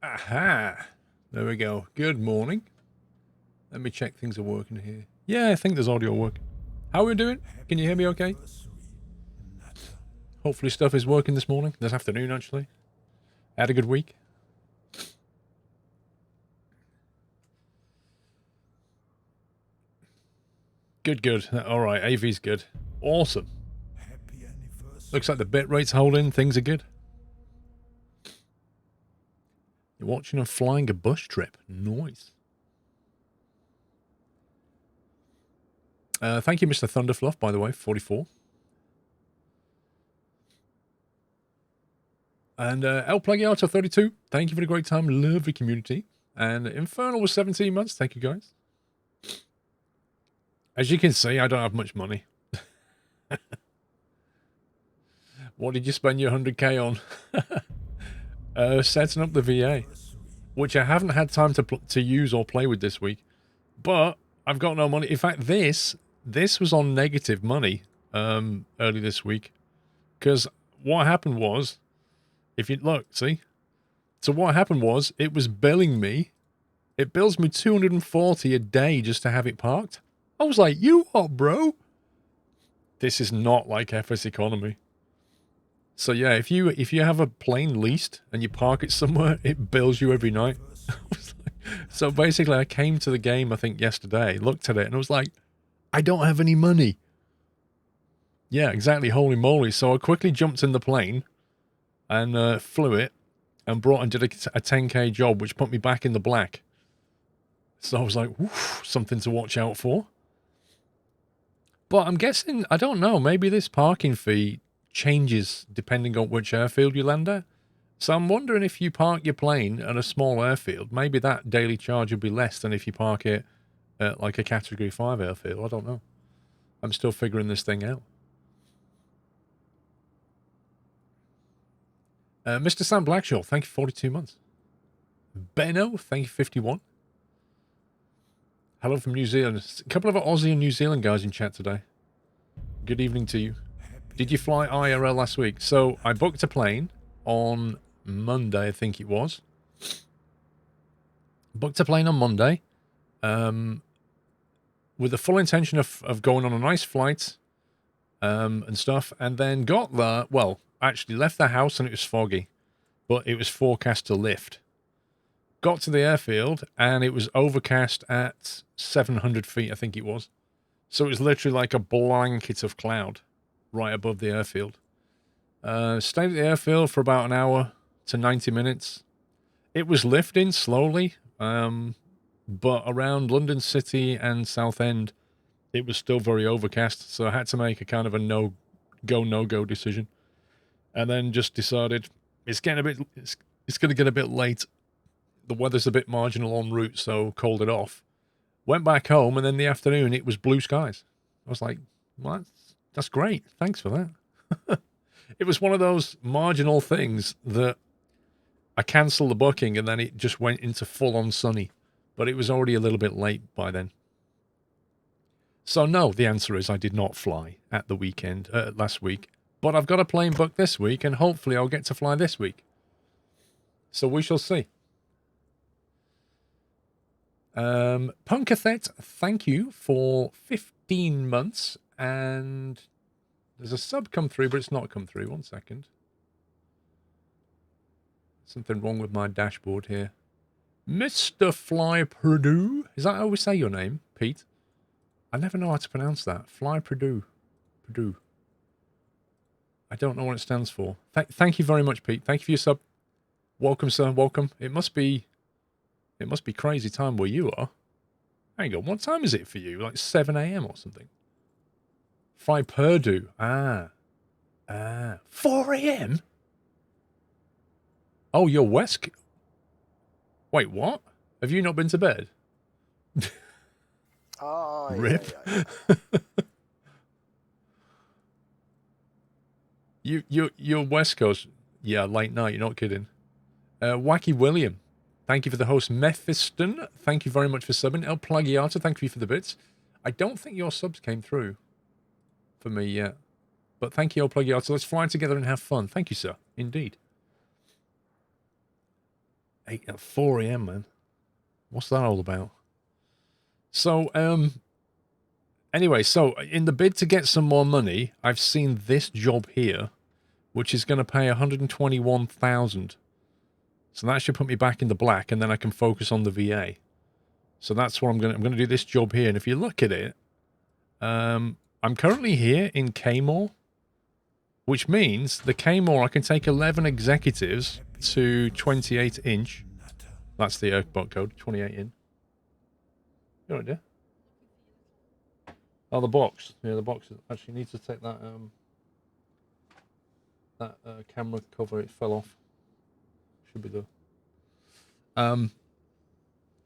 Aha! There we go. Good morning. Let me check things are working here. Yeah, I think there's audio working. How are we doing? Can you hear me okay? Hopefully stuff is working this morning. This afternoon, actually. Had a good week. Good. All right, AV's good. Awesome. Looks like the bit rate's holding. Things are good. You're watching and flying a bush trip. Nice. Thank you, Mr. Thunderfluff, by the way, 44. And El Plagiato 32. Thank you for the great time. Lovely community. And Infernal was 17 months. Thank you, guys. As you can see, I don't have much money. What did you spend your 100k on? Setting up the VA, which I haven't had time to use or play with this week. But I've got no money. In fact, this was on negative money early this week. Because what happened was, if you look, see? So what happened was, it was billing me. It bills me 240 a day just to have it parked. I was like, you what, bro? This is not like FS Economy. So yeah, if you have a plane leased and you park it somewhere, it bills you every night. So basically, I came to the game, I think, yesterday, looked at it, and I was like, I don't have any money. Yeah, exactly, holy moly. So I quickly jumped in the plane and flew it and brought and did a 10k job, which put me back in the black. So I was like, woof, something to watch out for. But I'm guessing, I don't know, maybe this parking fee changes depending on which airfield you land at. So I'm wondering if you park your plane at a small airfield, maybe that daily charge will be less than if you park it at like a Category 5 airfield. I don't know. I'm still figuring this thing out. Mr. Sam Blackshaw, thank you for 42 months. Benno, thank you 51. Hello from New Zealand. A couple of Aussie and New Zealand guys in chat today. Good evening to you. Did you fly IRL last week? So I booked a plane on Monday, I think it was. Booked a plane on Monday with the full intention of going on a nice flight and stuff, and then got there. Well, actually left the house and it was foggy, but it was forecast to lift. Got to the airfield and it was overcast at 700 feet, I think it was. So it was literally like a blanket of cloud right above the airfield. Stayed at the airfield for about an hour to 90 minutes. It was lifting slowly, but around London City and Southend, it was still very overcast. So I had to make a kind of a no-go decision. And then just decided it's going to get a bit late. The weather's a bit marginal en route, so called it off. Went back home, and then in the afternoon, it was blue skies. I was like, well, that's great. Thanks for that. It was one of those marginal things that I cancelled the booking, and then it just went into full-on sunny. But it was already a little bit late by then. So no, the answer is I did not fly at the weekend, last week. But I've got a plane booked this week, and hopefully I'll get to fly this week. So we shall see. Punkathet, thank you for 15 months. And there's a sub come through, but it's not come through. 1 second. Something wrong with my dashboard here. Mr. Fly Purdue. Is that how we say your name, Pete? I never know how to pronounce that. Fly Purdue. Purdue. I don't know what it stands for. Thank you very much, Pete. Thank you for your sub. Welcome, sir. Welcome. It must be crazy time where you are. Hang on. What time is it for you? Like 7 a.m. or something? Fly Purdue. 4 a.m.? Oh, you're West. Wait, what? Have you not been to bed? Oh, Rip. Yeah. You're West Coast. Yeah, late night. You're not kidding. Wacky William. Thank you for the host. Mephiston, thank you very much for subbing. El Plagiato, thank you for the bits. I don't think your subs came through for me yet. But thank you, El Plagiato. Let's fly together and have fun. Thank you, sir. Indeed. 4 a.m., man. What's that all about? So, anyway, so in the bid to get some more money, I've seen this job here, which is going to pay 121,000. So that should put me back in the black, and then I can focus on the VA. So that's what I'm going to do this job here. And if you look at it, I'm currently here in Kmore, which means the Kmore, I can take 11 executives to 28 inch. That's the bot code, 28 in. You know what I do? Oh, the box. Yeah, the box actually needs to take that camera cover. It fell off. Should be there.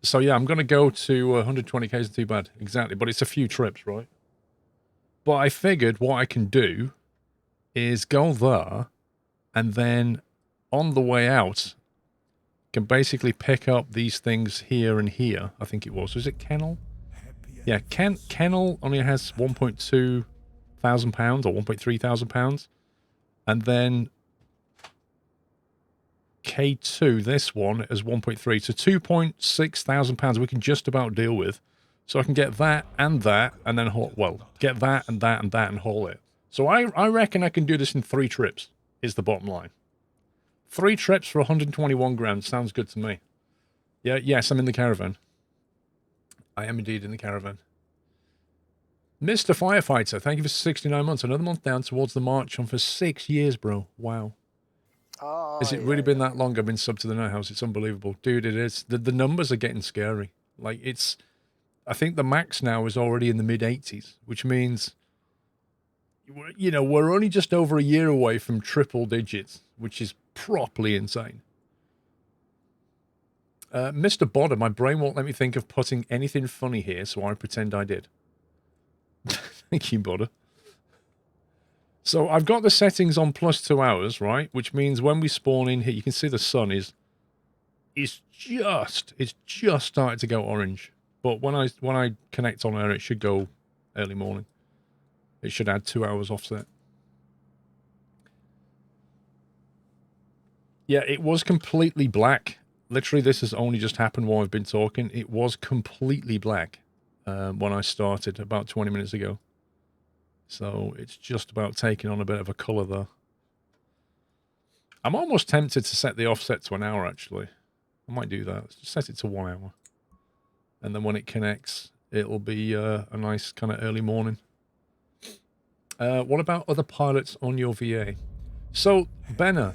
So yeah, I'm going to go to 120k isn't too bad. Exactly, but it's a few trips, right? But I figured what I can do is go there, and then on the way out, can basically pick up these things here and here. I think it was. Was it Kennel? Yeah, Kennel only has 1.2 thousand pounds or 1.3 thousand pounds. And then K2, this one, is 1.3. So 2.6 thousand pounds we can just about deal with. So I can get that, and then haul, well, get that and that and that and haul it. So I reckon I can do this in 3 trips, is the bottom line. 3 trips for 121 grand. Sounds good to me. Yeah, yes, I'm in the caravan. I am indeed in the caravan. Mr. Firefighter, thank you for 69 months. Another month down towards the march on for 6 years, bro. Wow. Oh, Has it really been that long I've been subbed to the Night House? It's unbelievable. Dude, it is. The numbers are getting scary. Like, it's... I think the max now is already in the mid-80s, which means, you know, we're only just over a year away from triple digits, which is properly insane. Mr. Bodder, my brain won't let me think of putting anything funny here, so I pretend I did. Thank you, Bodder. So I've got the settings on +2 hours, right? Which means when we spawn in here, you can see the sun is just starting to go orange. But when I connect on air, it should go early morning. It should add 2 hours offset. Yeah, it was completely black. Literally, this has only just happened while I've been talking. It was completely black when I started about 20 minutes ago. So it's just about taking on a bit of a color there. I'm almost tempted to set the offset to an hour, actually. I might do that. Let's just set it to 1 hour. And then when it connects, it'll be a nice kind of early morning. What about other pilots on your VA? So, Benner,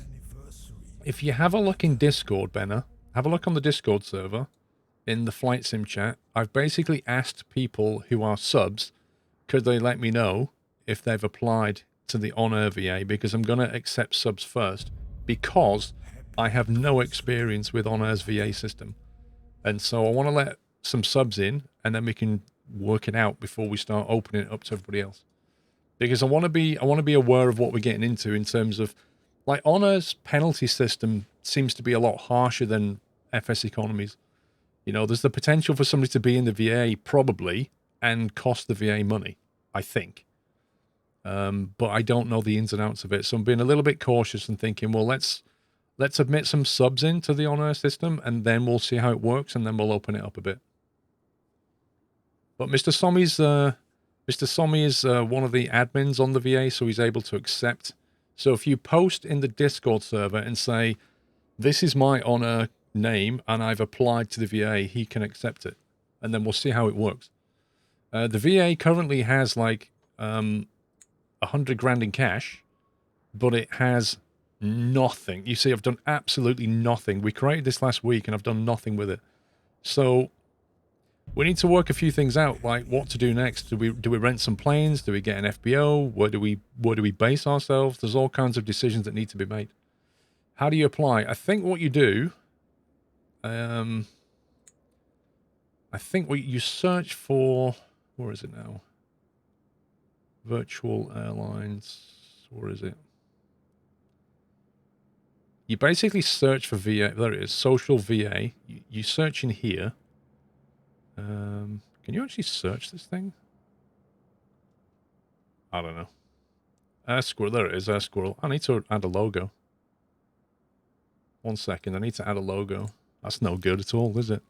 if you have a look in Discord, Benner, have a look on the Discord server in the Flight Sim chat. I've basically asked people who are subs, could they let me know if they've applied to the on-air VA, because I'm going to accept subs first, because I have no experience with on-air's VA system. And so I want to let some subs in, and then we can work it out before we start opening it up to everybody else. Because I want to be aware of what we're getting into in terms of, like, on-air's penalty system seems to be a lot harsher than FS economies. You know, there's the potential for somebody to be in the VA probably and cost the VA money, I think. But I don't know the ins and outs of it. So I'm being a little bit cautious and thinking, well, let's admit some subs into the on-air system, and then we'll see how it works, and then we'll open it up a bit. But Mr. Sommy is one of the admins on the VA, so he's able to accept. So if you post in the Discord server and say, this is my on-air name, and I've applied to the VA, he can accept it. And then we'll see how it works. The VA currently has like 100 grand in cash, but it has nothing. You see, I've done absolutely nothing. We created this last week, and I've done nothing with it. So we need to work a few things out, like what to do next. Do we rent some planes? Do we get an FBO? Where do we base ourselves? There's all kinds of decisions that need to be made. How do you apply? I think what you do, I think what you search for, where is it now? Virtual airlines, where is it? You basically search for VA. There it is, social VA. You search in here. Can you actually search this thing? I don't know. Squirrel, there it is, Squirrel. I need to add a logo. 1 second, I need to add a logo. That's no good at all, is it?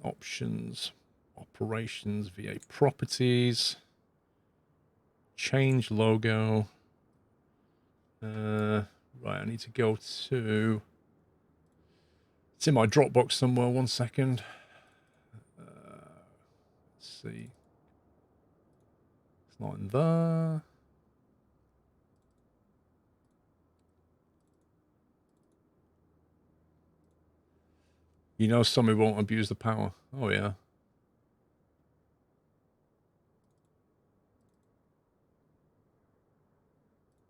Options, operations, VA properties, change logo. Right, I need to go to... It's in my Dropbox somewhere, 1 second. Let's see. It's not in there. You know somebody won't abuse the power. Oh, yeah.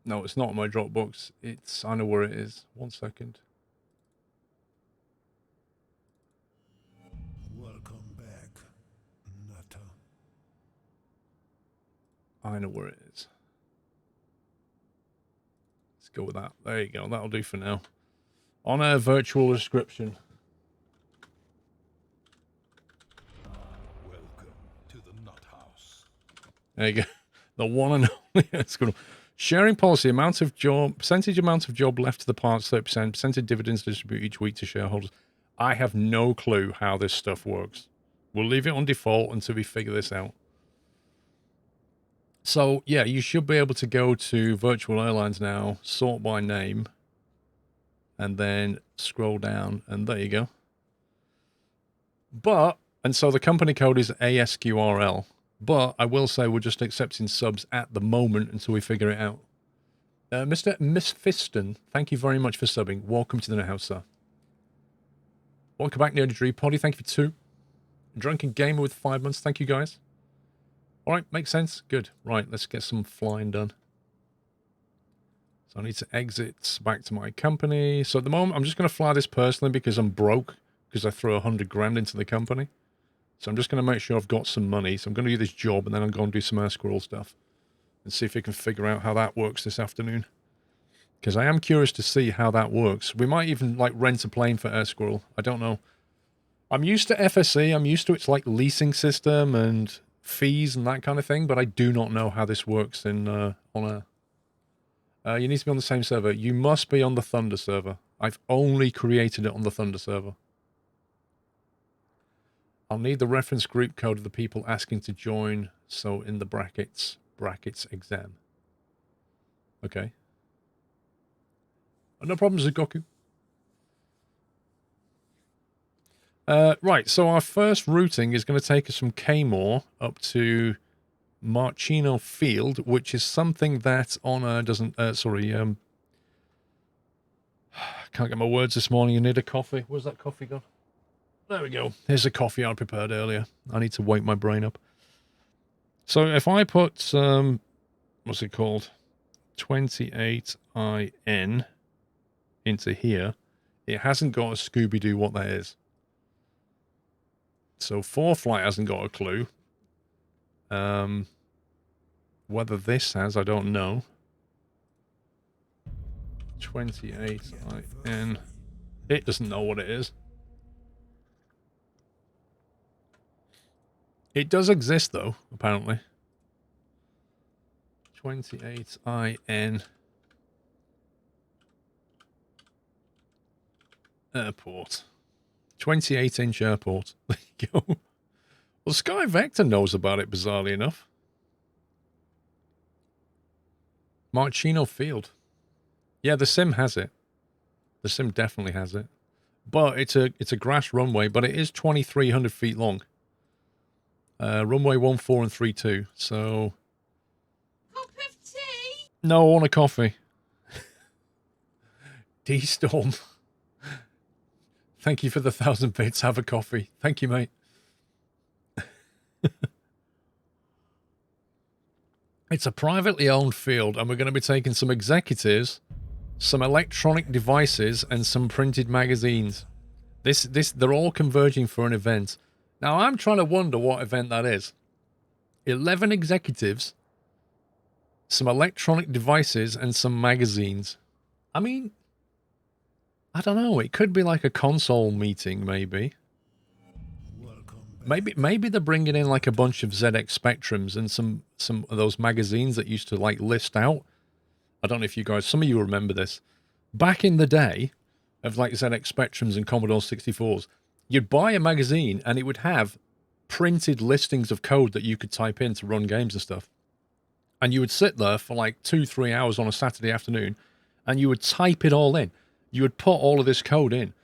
No, it's not in my Dropbox. It's... I know where it is. 1 second. Welcome back, Nutter. I know where it is. Let's go with that. There you go. That'll do for now. On a virtual description. Welcome to the Nut House. There you go. The one and only. That's good. Sharing policy, percentage amount of job left to the parts, 30%, percentage dividends distributed each week to shareholders. I have no clue how this stuff works. We'll leave it on default until we figure this out. So, yeah, you should be able to go to Virtual Airlines now, sort by name, and then scroll down, and there you go. And so the company code is ASQRL. But I will say we're just accepting subs at the moment until we figure it out. Mr. Miss Fiston, thank you very much for subbing. Welcome to the house, sir. Welcome back, Nerdy Dream Poddy. Thank you for 2. Drunken Gamer with 5 months. Thank you, guys. All right, makes sense. Good. Right, let's get some flying done. So I need to exit back to my company. So at the moment, I'm just going to fly this personally because I'm broke because I threw 100 grand into the company. So I'm just going to make sure I've got some money. So I'm going to do this job, and then I'm going to do some Squirrel stuff and see if we can figure out how that works this afternoon. Because I am curious to see how that works. We might even, like, rent a plane for Squirrel. I don't know. I'm used to FSC. I'm used to its, like, leasing system and fees and that kind of thing, but I do not know how this works in on a... you need to be on the same server. You must be on the Thunder server. I've only created it on the Thunder server. I'll need the reference group code of the people asking to join, so in the brackets exam. Okay. No problems with Goku. Right, so our first routing is going to take us from Kaymore up to Marchino Field, which is something that Honor doesn't... can't get my words this morning. You need a coffee. Where's that coffee gone? There we go. Here's the coffee I prepared earlier. I need to wake my brain up. So if I put, what's it called? 28IN into here, it hasn't got a Scooby-Doo what that is. So 4Flight hasn't got a clue. Whether this has, I don't know. 28IN. It doesn't know what it is. It does exist, though, apparently. 28IN. Airport. 28-inch airport. There you go. Well, Sky Vector knows about it, bizarrely enough. Marchino Field. Yeah, the sim has it. The sim definitely has it. But it's a grass runway, but it is 2,300 feet long. Runway 14 and 32, so... Cup of tea? No, I want a coffee. D-Storm. Thank you for the 1,000 bits. Have a coffee. Thank you, mate. It's a privately owned field, and we're going to be taking some executives, some electronic devices, and some printed magazines. They're all converging for an event. Now, I'm trying to wonder what event that is. 11 executives, some electronic devices, and some magazines. I mean, I don't know. It could be like a console meeting, maybe. Maybe they're bringing in like a bunch of ZX Spectrums and some of those magazines that used to like list out. I don't know if you guys, some of you remember this. Back in the day, of like ZX Spectrums and Commodore 64s. You'd buy a magazine and it would have printed listings of code that you could type in to run games and stuff. And you would sit there for like 2-3 hours on a Saturday afternoon and you would type it all in. You would put all of this code in,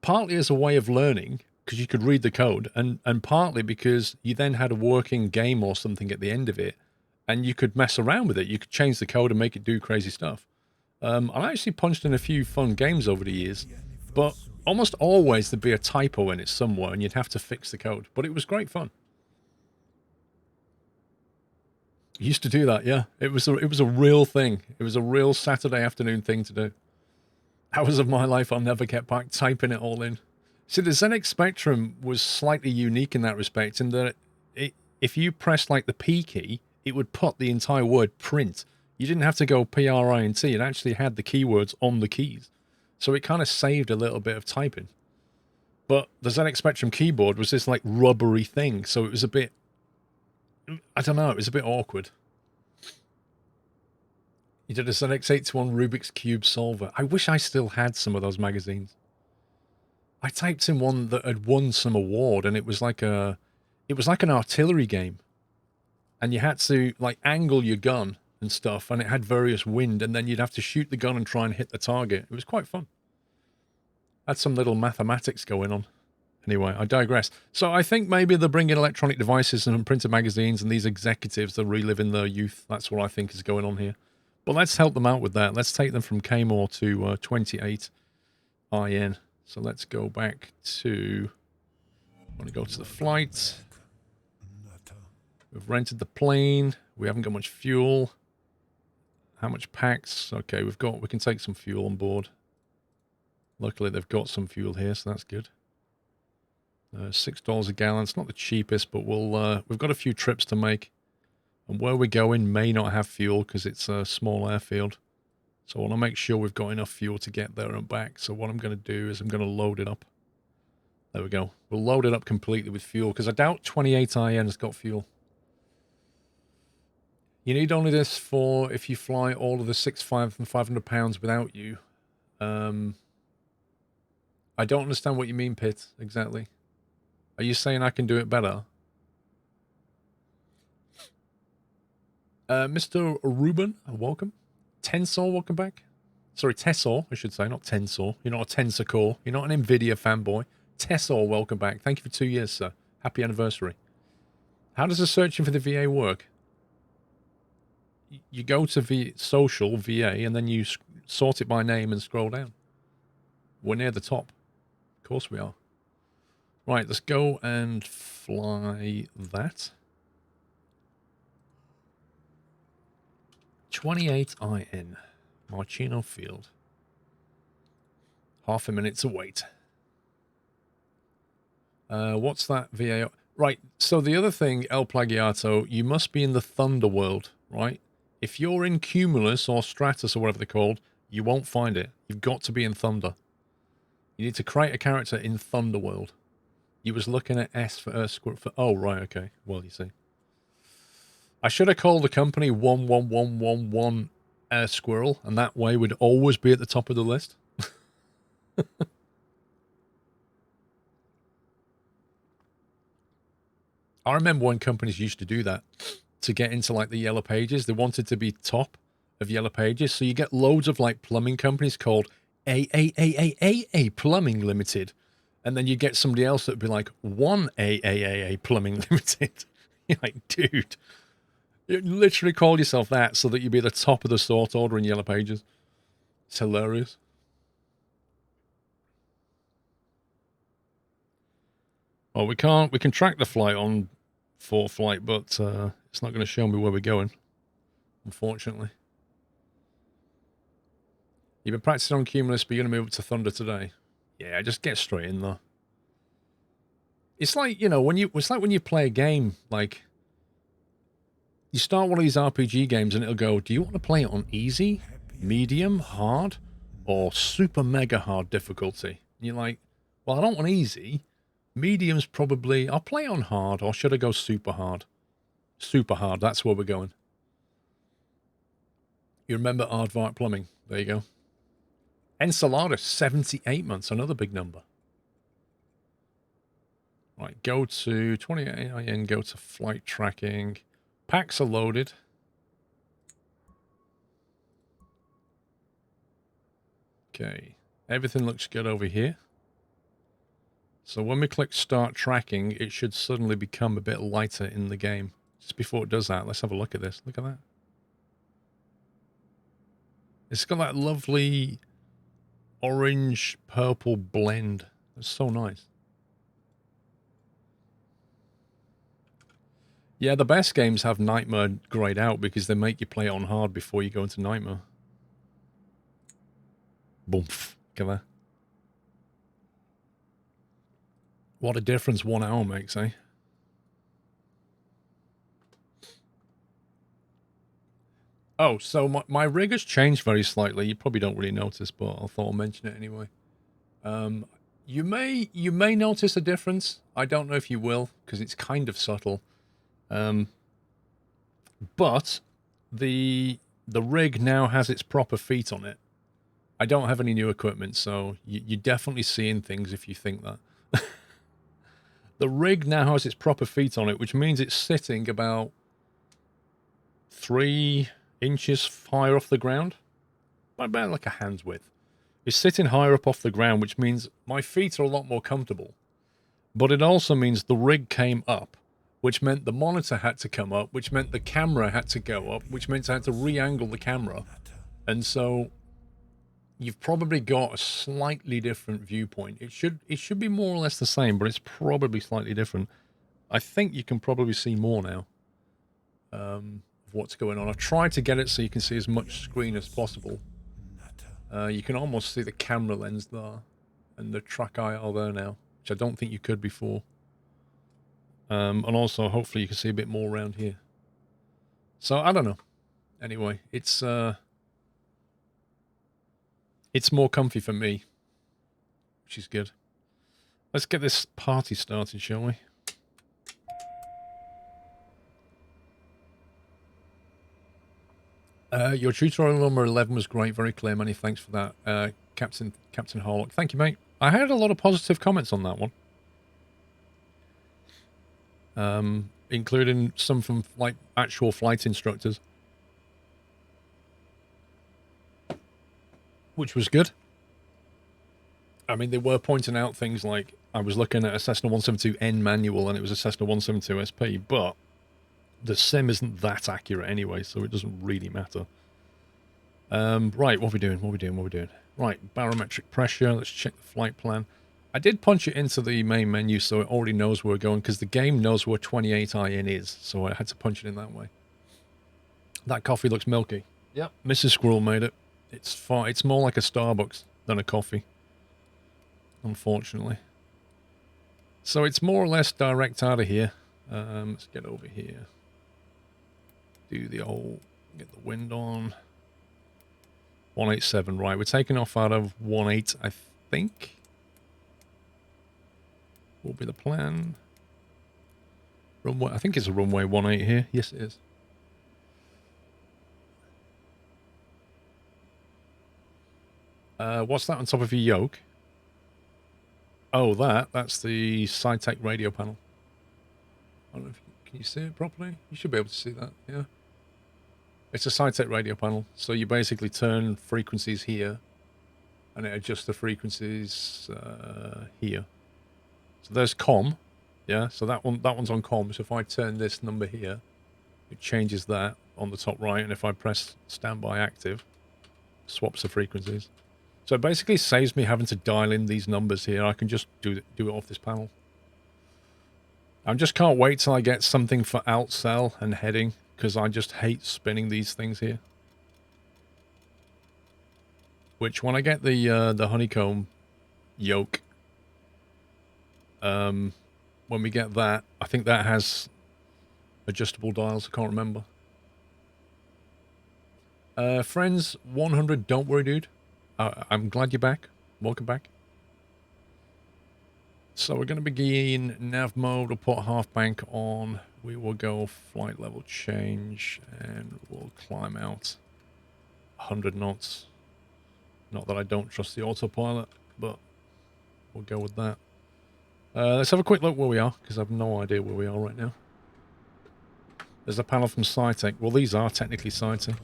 partly as a way of learning because you could read the code, and partly because you then had a working game or something at the end of it and you could mess around with it. You could change the code and make it do crazy stuff. I actually punched in a few fun games over the years, but almost always there'd be a typo in it somewhere and you'd have to fix the code. But it was great fun. Used to do that, yeah. It was a real thing. It was a real Saturday afternoon thing to do. Hours of my life I'll never get back, typing it all in. See, the ZX Spectrum was slightly unique in that respect, in that if you pressed like the P key, it would put the entire word print. You didn't have to go PRINT. It actually had the keywords on the keys. So it kind of saved a little bit of typing. But the ZX Spectrum keyboard was this like rubbery thing. So it was a bit, I don't know, it was a bit awkward. You did a ZX81 Rubik's Cube solver. I wish I still had some of those magazines. I typed in one that had won some award, and it was like an artillery game. And you had to like angle your gun and stuff, and it had various wind, and then you'd have to shoot the gun and try and hit the target. It was quite fun. Had some little mathematics going on. Anyway, I digress. So I think maybe they're bringing electronic devices and printed magazines, and these executives are reliving their youth. That's what I think is going on here. But let's help them out with that. Let's take them from Kmore to 28 IN. So let's go back to... I want to go to the flight. We've rented the plane. We haven't got much fuel. How much packs? Okay, we can take some fuel on board. Luckily, they've got some fuel here, so that's good. $6 a gallon. It's not the cheapest, but we've got a few trips to make. And where we're going may not have fuel because it's a small airfield. So I want to make sure we've got enough fuel to get there and back. So what I'm going to do is I'm going to load it up. There we go. We'll load it up completely with fuel because I doubt 28 IN has got fuel. You need only this for if you fly all of the 6,500 and 500 pounds without you. I don't understand what you mean, Pitt, exactly. Are you saying I can do it better? Mr. Ruben, welcome. Tensor, welcome back. Sorry, Tessor, I should say, not Tensor. You're not a Tensor core. You're not an NVIDIA fanboy. Tessor, welcome back. Thank you for 2 years, sir. Happy anniversary. How does the searching for the VA work? You go to social VA and then you sort it by name and scroll down. We're near the top. Of course we are. Right, let's go and fly that. 28 IN. Marchino Field. Half a minute to wait. What's that VA? Right, so the other thing, El Plagiato, you must be in the Thunder world, right? If you're in Cumulus or Stratus or whatever they're called, you won't find it. You've got to be in Thunder. You need to create a character in Thunder world. You was looking at S for oh, right, okay. Well, you see. I should have called the company 11111 Squirrel, and that way we'd always be at the top of the list. I remember when companies used to do that to get into like the Yellow Pages. They wanted to be top of Yellow Pages. So you get loads of like plumbing companies called A Plumbing Limited. And then you get somebody else that would be like 1 Plumbing Limited. You're like, dude, you literally call yourself that so that you'd be at the top of the sort order in Yellow Pages. It's hilarious. Well, we can track the flight on ForeFlight, but it's not going to show me where we're going, unfortunately. You've been practicing on Cumulus, but you're going to move up to Thunder today. Yeah, just get straight in there. It's like, you know, it's like when you play a game, like you start one of these RPG games and it'll go, do you want to play it on easy, medium, hard, or super mega hard difficulty? And you're like, well, I don't want easy. Medium's probably, I'll play on hard, or should I go super hard? Super hard, that's where we're going. You remember Aardvark Plumbing. There you go. Ensalada, 78 months, another big number. Right, go to 28 IN, go to flight tracking. Packs are loaded. Okay, everything looks good over here. So when we click start tracking, it should suddenly become a bit lighter in the game. Just before it does that, let's have a look at this. Look at that. It's got that lovely orange purple blend. It's so nice. Yeah, the best games have Nightmare grayed out because they make you play it on hard before you go into Nightmare. Boomf. Look at that. What a difference 1 hour makes, eh? Oh, so my rig has changed very slightly. You probably don't really notice, but I thought I'll mention it anyway. You may notice a difference. I don't know if you will, because it's kind of subtle. But the rig now has its proper feet on it. I don't have any new equipment, so you're definitely seeing things if you think that. The rig now has its proper feet on it, which means it's sitting about 3 inches higher off the ground. About like a hand's width. It's sitting higher up off the ground, which means my feet are a lot more comfortable. But it also means the rig came up, which meant the monitor had to come up, which meant the camera had to go up, which meant I had to re-angle the camera. And so you've probably got a slightly different viewpoint. It should be more or less the same, but it's probably slightly different. I think you can probably see more now of what's going on. I've tried to get it so you can see as much screen as possible. You can almost see the camera lens there and the track IR there now, which I don't think you could before. And also, hopefully, you can see a bit more around here. So, I don't know. Anyway, it's more comfy for me, which is good. Let's get this party started, shall we? Your tutorial number 11 was great, very clear. Many thanks for that, Captain Harlock. Thank you, mate. I had a lot of positive comments on that one, including some from like actual flight instructors, which was good. I mean, they were pointing out things like I was looking at a Cessna 172N manual and it was a Cessna 172 SP, but the sim isn't that accurate anyway, so it doesn't really matter. Right, what are we doing? Right, barometric pressure. Let's check the flight plan. I did punch it into the main menu, so it already knows where we're going, because the game knows where 28 IN is, so I had to punch it in that way. That coffee looks milky. Yep. Mrs. Squirrel made it. It's more like a Starbucks than a coffee, unfortunately. So it's more or less direct out of here. Let's get over here. Do the old, get the wind on. 187, right. We're taking off out of 18, I think. Will be the plan. Runway, I think it's a runway 18 here. Yes, it is. What's that on top of your yoke? Oh, that's the SciTech radio panel. I don't know if can you see it properly? You should be able to see that, yeah. It's a SciTech radio panel, so you basically turn frequencies here, and it adjusts the frequencies here. So there's COM, yeah. So that one's on COM. So if I turn this number here, it changes that on the top right, and if I press standby active, swaps the frequencies. So it basically saves me having to dial in these numbers here. I can just do it off this panel. I just can't wait till I get something for outcell and heading, because I just hate spinning these things here. Which, when I get the honeycomb yoke, when we get that, I think that has adjustable dials. I can't remember. Friends 100, don't worry, dude. I'm glad you're back. Welcome back. So we're going to begin nav mode. We'll put half bank on. We will go flight level change, and we'll climb out 100 knots. Not that I don't trust the autopilot, but we'll go with that. Let's have a quick look where we are, because I have no idea where we are right now. There's a panel from SciTech. Well, these are technically SciTech.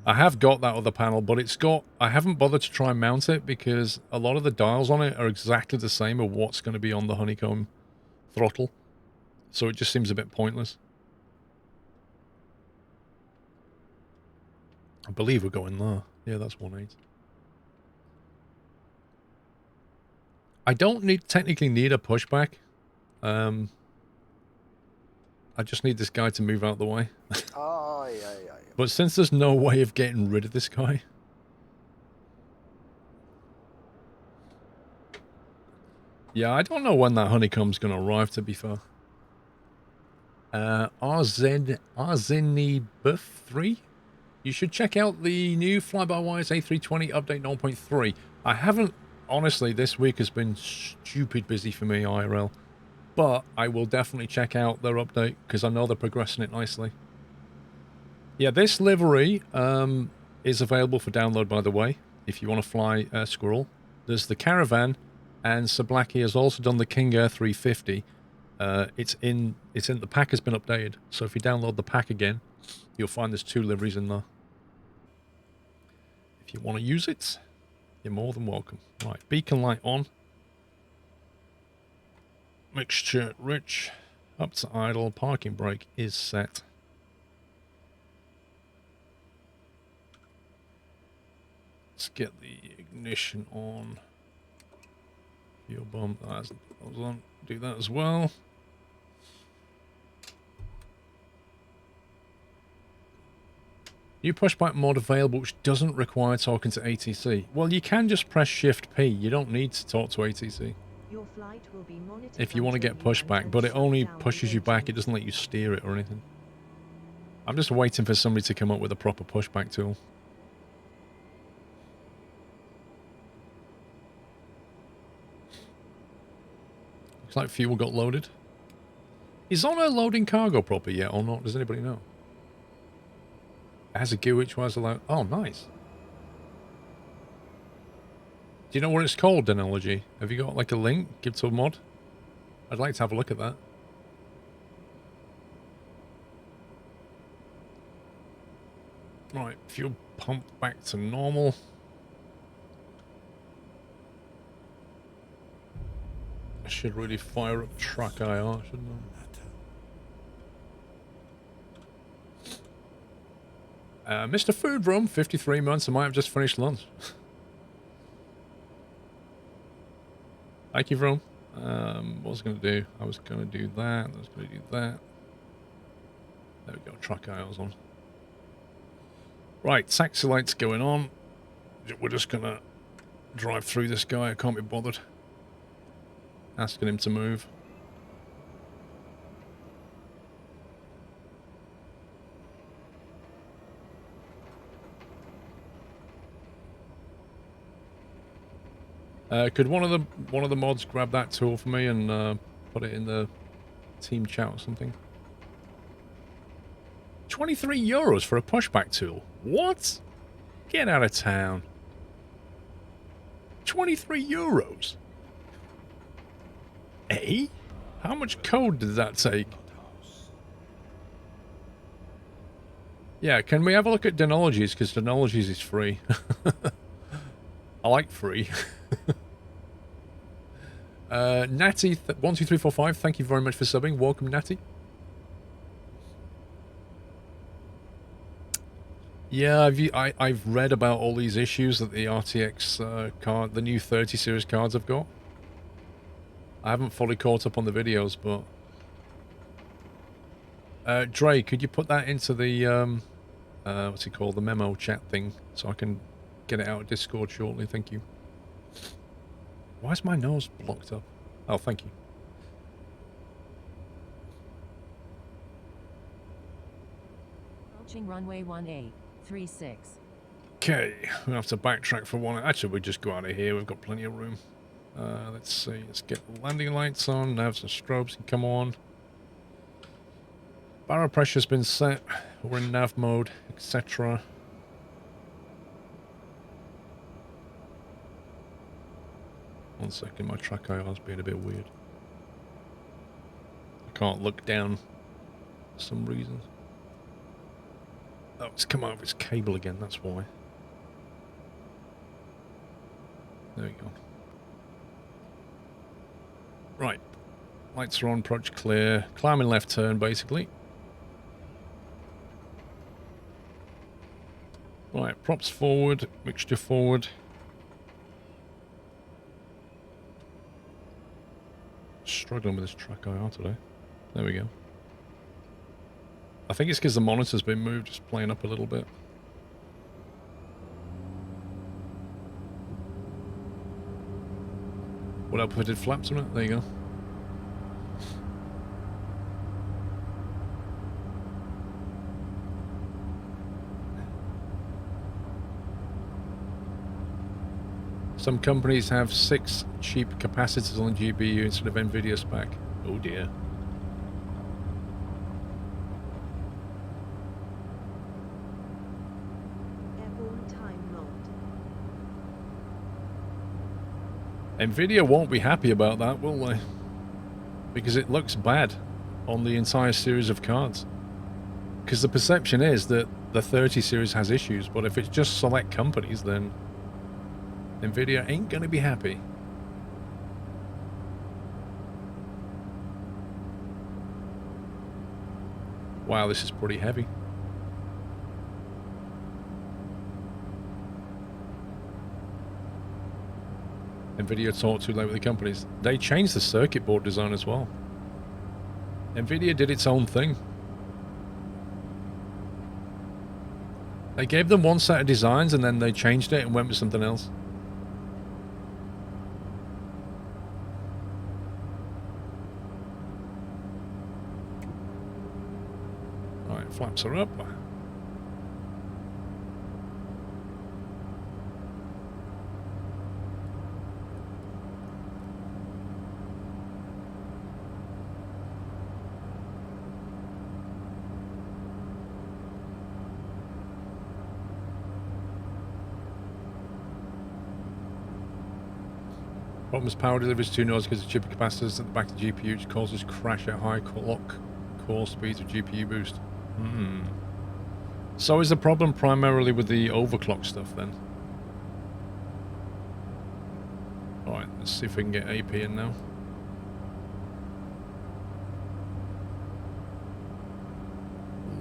I have got that other panel, but it's got... I haven't bothered to try and mount it because a lot of the dials on it are exactly the same as what's going to be on the honeycomb throttle. So it just seems a bit pointless. I believe we're going there. Yeah, that's 1.8. I don't technically need a pushback. I just need this guy to move out of the way. Oh, yeah. But since there's no way of getting rid of this guy... Yeah, I don't know when that honeycomb's going to arrive, to be fair. RZNIBUF3? You should check out the new Fly-by-Wires A320 Update 0.3. I haven't... Honestly, this week has been stupid busy for me, IRL. But I will definitely check out their update, because I know they're progressing it nicely. Yeah, this livery is available for download, by the way, if you want to fly Squirrel. There's the Caravan, and Sablaki has also done the King Air 350. It's in the pack has been updated, so if you download the pack again, you'll find there's 2 liveries in there. If you want to use it, you're more than welcome. Right, beacon light on. Mixture rich. Up to idle. Parking brake is set. Let's get the ignition on. Fuel bomb. That's on. Do that as well. New pushback mod available which doesn't require talking to ATC. Well, you can just press Shift P. You don't need to talk to ATC. Your flight will be monitored If you want to get pushback, but it only pushes you back. It doesn't let you steer it or anything. I'm just waiting for somebody to come up with a proper pushback tool. Looks like fuel got loaded. Is Honor loading cargo proper yet or not? Does anybody know? It has a gear which was allowed. Oh, nice. Do you know what it's called, Denology? Have you got like a link? Give to a mod? I'd like to have a look at that. Right, fuel pump back to normal. I should really fire up track IR, shouldn't I? Mr. Food Room, 53 months. I might have just finished lunch. Thank you, Vroom. What was I going to do? I was going to do that. I was going to do that. There we go. Track IR's on. Right, taxi lights going on. We're just going to drive through this guy. I can't be bothered asking him to move. Could one of the mods grab that tool for me and put it in the team chat or something? 23 euros for a pushback tool. What? Get out of town. 23 euros. Eh? How much code did that take? Yeah, can we have a look at Denologies? Because Denologies is free. I like free. Natty 12345, thank you very much for subbing. Welcome, Natty. Yeah, I've read about all these issues that the RTX card, the new 30 series cards have got. I haven't fully caught up on the videos, but Dre, could you put that into the what's it called, the memo chat thing, so I can get it out of Discord shortly? Thank you. Why is my nose blocked up? Oh, thank you. Approaching runway 1836. Okay, we'll have to backtrack for one. Actually, we'll just go out of here. We've got plenty of room. Let's see. Let's get the landing lights on. Navs and strobes can come on. Barrel pressure's been set. We're in nav mode, etc. 1 second, my track IR's being a bit weird. I can't look down for some reason. Oh, it's come over its cable again, that's why. There we go. Right. Lights are on, approach clear. Climbing left turn, basically. Right, props forward, mixture forward. Struggling with this track IR today. There we go. I think it's because the monitor's been moved, just playing up a little bit. What help if I did flaps on it? There you go. Some companies have 6 cheap capacitors on the GPU instead of NVIDIA spec. Oh dear. Airborne time locked. NVIDIA won't be happy about that, will they? Because it looks bad on the entire series of cards. Because the perception is that the 30 series has issues, but if it's just select companies, then NVIDIA ain't going to be happy. Wow, this is pretty heavy. NVIDIA talked too late with the companies. They changed the circuit board design as well. NVIDIA did its own thing. They gave them one set of designs and then they changed it and went with something else. Alright, flaps are up. Problems power delivery is too noisy because of chip capacitors at the back of the GPU, which causes crash at high clock core speeds with GPU boost. So is the problem primarily with the overclock stuff then? Alright, let's see if we can get AP in now.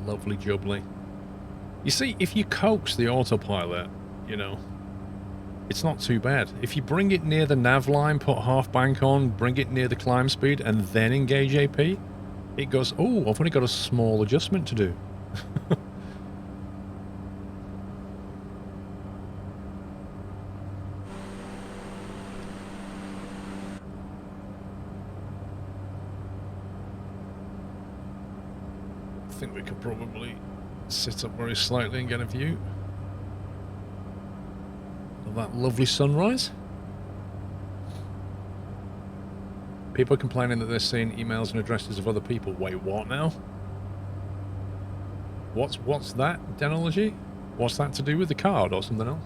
Lovely jubbly. You see, if you coax the autopilot, you know, it's not too bad. If you bring it near the nav line, put half bank on, bring it near the climb speed, and then engage AP, it goes, oh, I've only got a small adjustment to do. I think we could probably sit up very slightly and get a view of that lovely sunrise. People are complaining that they're seeing emails and addresses of other people. Wait, what now? What's that, Denology? What's that to do with the card or something else?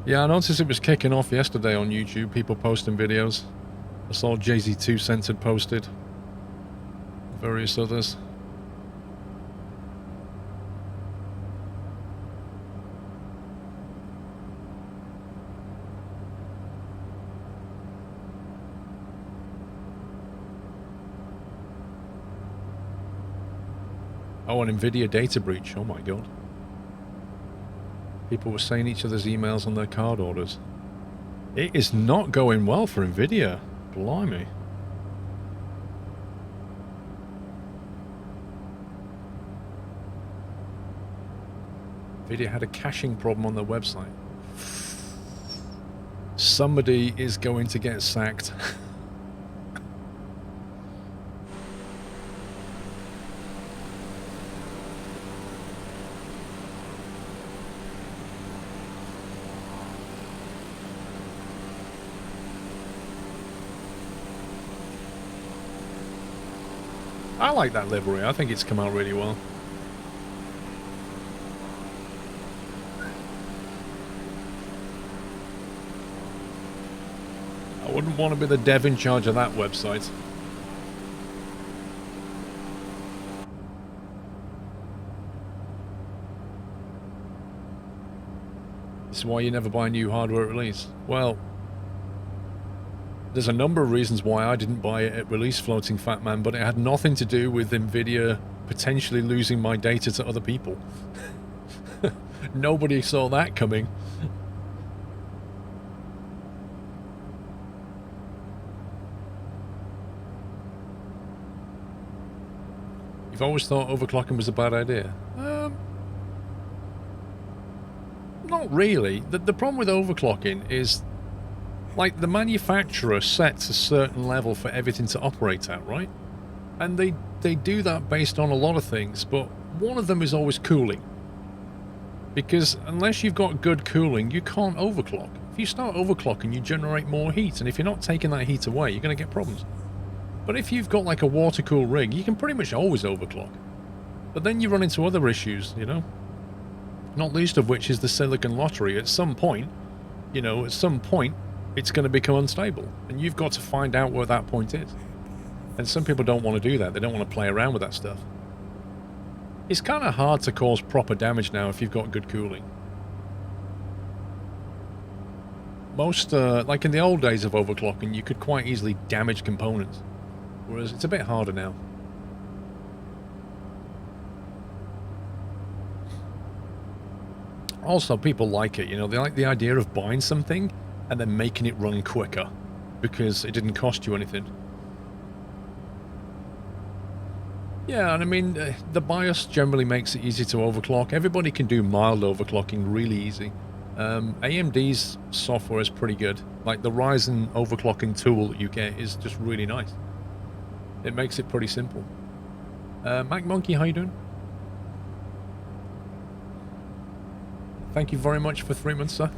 Yeah, I noticed it was kicking off yesterday on YouTube, people posting videos. I saw JZ2 Censored posted. Various others. Oh, an NVIDIA data breach. Oh my god. People were saying each other's emails on their card orders. It is not going well for NVIDIA. Blimey. NVIDIA had a caching problem on their website. Somebody is going to get sacked. I like that livery. I think it's come out really well. Wouldn't want to be the dev in charge of that website. This is why you never buy new hardware at release. Well, there's a number of reasons why I didn't buy it at release, Floating Fat Man, but it had nothing to do with Nvidia potentially losing my data to other people. Nobody saw that coming. You've always thought overclocking was a bad idea? Not really. The problem with overclocking is, like, the manufacturer sets a certain level for everything to operate at, right? And they do that based on a lot of things, but one of them is always cooling. Because unless you've got good cooling, you can't overclock. If you start overclocking, you generate more heat, and if you're not taking that heat away, you're going to get problems. But if you've got like a water-cooled rig, you can pretty much always overclock. But then you run into other issues, you know? Not least of which is the silicon lottery. At some point, you know, it's going to become unstable. And you've got to find out where that point is. And some people don't want to do that. They don't want to play around with that stuff. It's kind of hard to cause proper damage now if you've got good cooling. Most, like in the old days of overclocking, you could quite easily damage components. Whereas it's a bit harder now. Also, people like it, you know, they like the idea of buying something and then making it run quicker because it didn't cost you anything. Yeah, and I mean, the BIOS generally makes it easy to overclock. Everybody can do mild overclocking really easy. AMD's software is pretty good. Like, the Ryzen overclocking tool that you get is just really nice. It makes it pretty simple. Mac Monkey, how you doing? Thank you very much for 3 months, sir.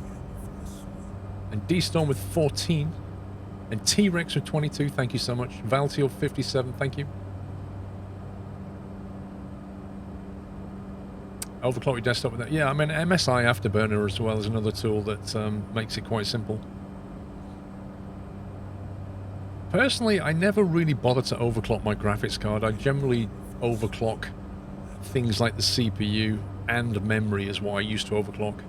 And D-Storm with 14. And T-Rex with 22, thank you so much. Valtiel 57, thank you. Overclock your desktop with that. Yeah, I mean, MSI Afterburner as well is another tool that makes it quite simple. Personally, I never really bother to overclock my graphics card. I generally overclock things like the CPU and memory is what I used to overclock.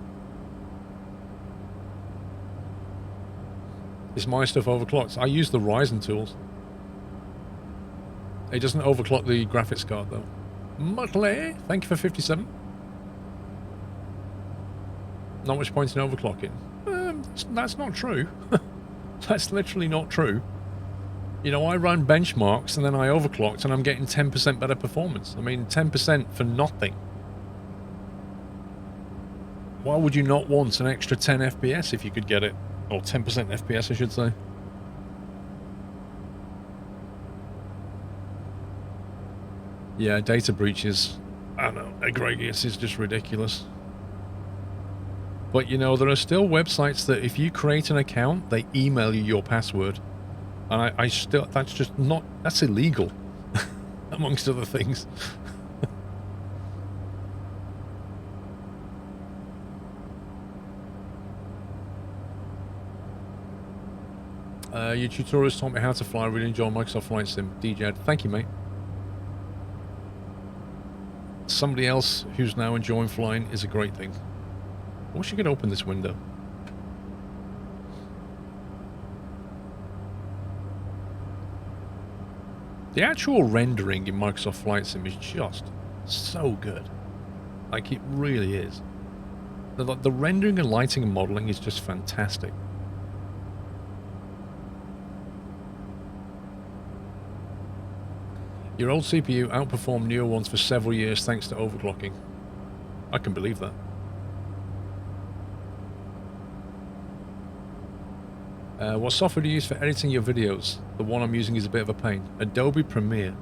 Is my stuff overclocked? I use the Ryzen tools. It doesn't overclock the graphics card though. Muttley, thank you for 57. Not much point in overclocking. That's not true. That's literally not true. You know, I run benchmarks and then I overclocked and I'm getting 10% better performance. I mean, 10% for nothing. Why would you not want an extra 10 FPS if you could get it? Or 10% FPS, I should say. Yeah, data breaches. I don't know, egregious is just ridiculous. But, you know, there are still websites that if you create an account, they email you your password. And I still, that's just not, that's illegal, amongst other things. Your tutorials taught me how to fly. I really enjoy Microsoft Flight Sim. DJed. Thank you, mate. Somebody else who's now enjoying flying is a great thing. I wish you could open this window. The actual rendering in Microsoft Flight Sim is just so good. Like, it really is. The rendering and lighting and modeling is just fantastic. Your old CPU outperformed newer ones for several years thanks to overclocking. I can believe that. What software do you use for editing your videos? The one I'm using is a bit of a pain. Adobe Premiere.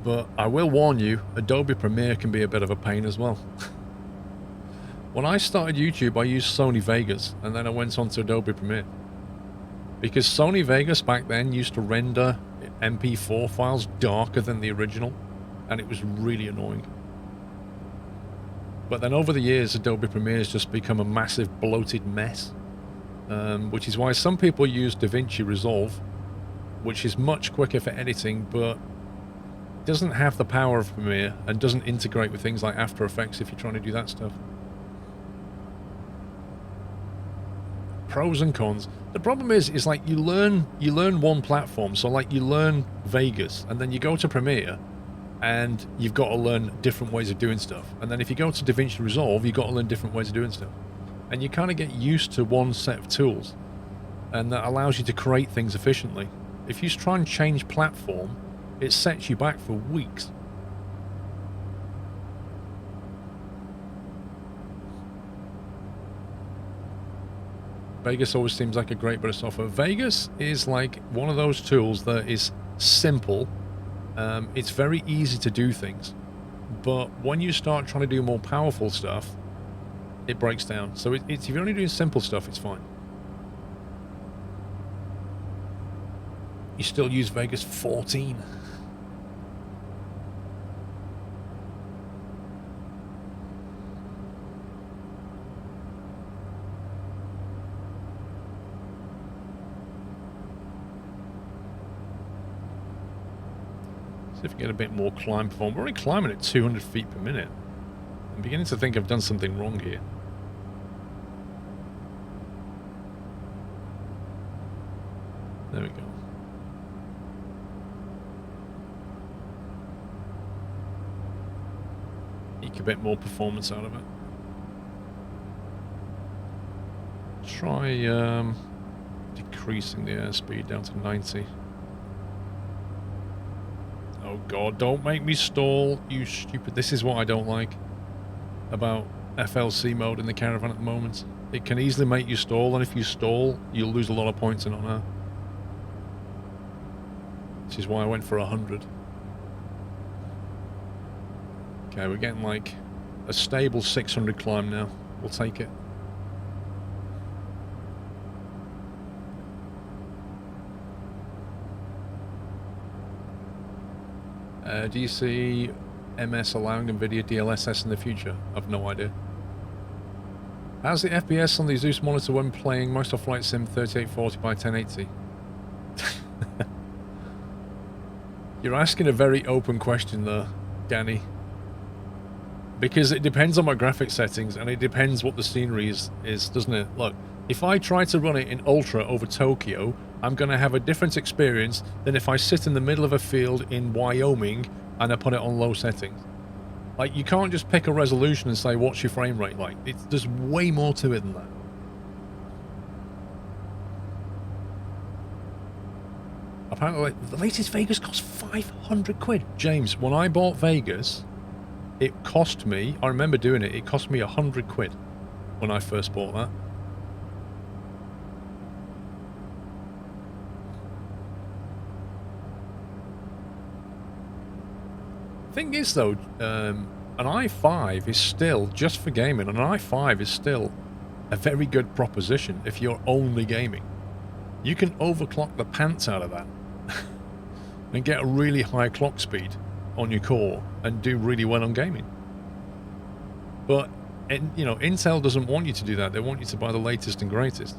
But I will warn you, Adobe Premiere can be a bit of a pain as well. When I started YouTube, I used Sony Vegas, and then I went on to Adobe Premiere. Because Sony Vegas back then used to render MP4 files darker than the original, and it was really annoying. But then over the years, Adobe Premiere has just become a massive bloated mess. which is why some people use DaVinci Resolve, which is much quicker for editing, but doesn't have the power of Premiere and doesn't integrate with things like After Effects if you're trying to do that stuff. Pros and cons. The problem is like you learn one platform, so like you learn Vegas, and then you go to Premiere, and you've got to learn different ways of doing stuff. And then if you go to DaVinci Resolve, you've got to learn different ways of doing stuff. And you kind of get used to one set of tools, and that allows you to create things efficiently. If you try and change platform, it sets you back for weeks. Vegas always seems like a great bit of software. Vegas is like one of those tools that is simple. It's very easy to do things. But when you start trying to do more powerful stuff, it breaks down. So if you're only doing simple stuff, it's fine. You still use Vegas 14. See if we get a bit more climb performance. We're only climbing at 200 feet per minute. I'm beginning to think I've done something wrong here. There we go. Eke a bit more performance out of it. Try decreasing the airspeed down to 90. Oh god, don't make me stall, you stupid. This is what I don't like about FLC mode in the caravan at the moment. It can easily make you stall, and if you stall, you'll lose a lot of points in on her. Which is why I went for 100. Okay, we're getting like a stable 600 climb now. We'll take it. Do you see MS allowing NVIDIA DLSS in the future? I've no idea. How's the FPS on the Zeus monitor when playing Microsoft Flight Sim 3840 by 1080? You're asking a very open question there, Danny. Because it depends on my graphics settings, and it depends what the scenery is, doesn't it? Look, if I try to run it in Ultra over Tokyo, I'm going to have a different experience than if I sit in the middle of a field in Wyoming and I put it on low settings. Like, you can't just pick a resolution and say, what's your frame rate like? There's way more to it than that. Apparently, like, the latest Vegas cost 500 quid. James, when I bought Vegas, it cost me, I remember doing it, it cost me 100 quid when I first bought that. Thing is though, an i5 is still, just for gaming, an i5 is still a very good proposition if you're only gaming. You can overclock the pants out of that and get a really high clock speed on your core and do really well on gaming. But, you know, Intel doesn't want you to do that. They want you to buy the latest and greatest.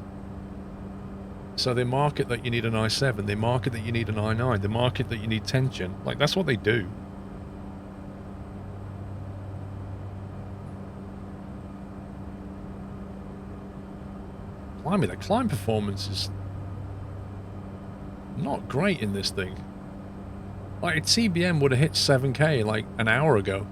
So they market that you need an i7, they market that you need an i9, they market that you need 10th gen. Like, that's what they do. Blimey, the climb performance is not great in this thing. Like, a TBM would have hit 7K like an hour ago.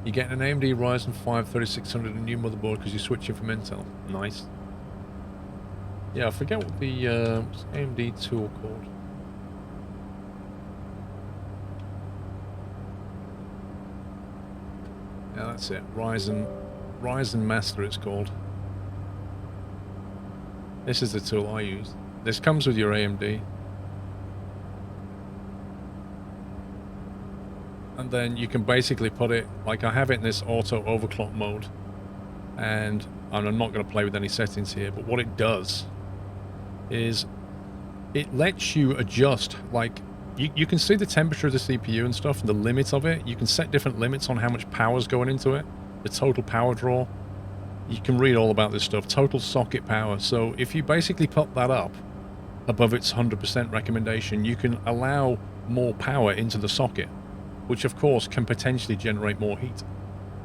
You're getting an AMD Ryzen 5 3600 and new motherboard because you're switching from Intel. Nice. Yeah, I forget what the what's the AMD tool called. Yeah, that's it. Ryzen Master it's called. This is the tool I use. This comes with your AMD. And then you can basically put it, like I have it in this auto overclock mode. And I'm not going to play with any settings here, but what it does is it lets you adjust like you can see the temperature of the CPU and stuff and the limit of it. You can set different limits on how much power's going into it. The total power draw. You can read all about this stuff. Total socket power. So if you basically put that up above its 100% recommendation, you can allow more power into the socket, which of course can potentially generate more heat.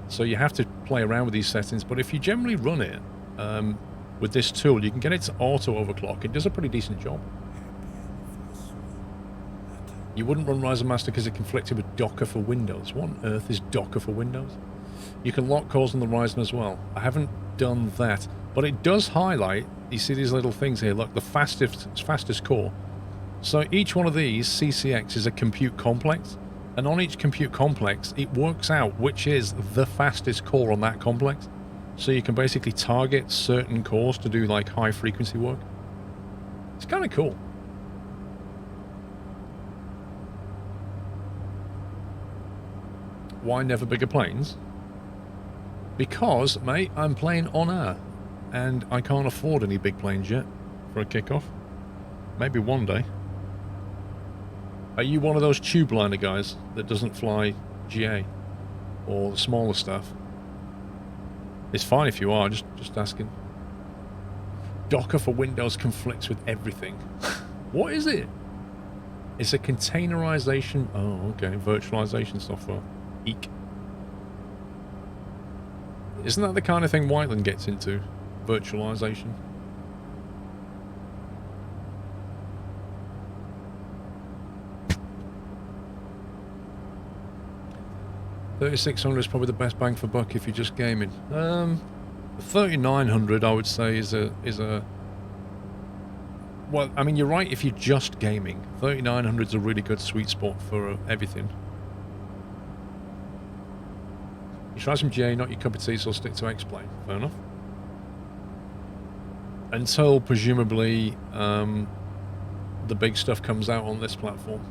So you have to play around with these settings, but if you generally run it with this tool, you can get it to auto overclock. It does a pretty decent job. You wouldn't run Ryzen Master because it conflicted with Docker for Windows. What on earth is Docker for Windows? You can lock cores on the Ryzen as well. I haven't done that, but it does highlight, you see these little things here, look, the fastest core. So each one of these CCX is a compute complex, and on each compute complex, it works out which is the fastest core on that complex. So you can basically target certain cores to do like high frequency work. It's kind of cool. Why never bigger planes? Because, mate, I'm playing on air, and I can't afford any big planes yet for a kickoff. Maybe one day. Are you one of those tube liner guys that doesn't fly GA or the smaller stuff? It's fine if you are, just asking. Docker for Windows conflicts with everything. What is it? It's a containerization. Oh, okay, virtualization software. Eek. Isn't that the kind of thing Whiteland gets into? Virtualization. $3,600 is probably the best bang for buck if you're just gaming. $3,900 I would say is a well, I mean, you're right if you're just gaming. $3,900 is a really good sweet spot for everything. You try some GA, not your cup of tea, so I'll stick to X-Plane. Fair enough. Until, presumably, the big stuff comes out on this platform.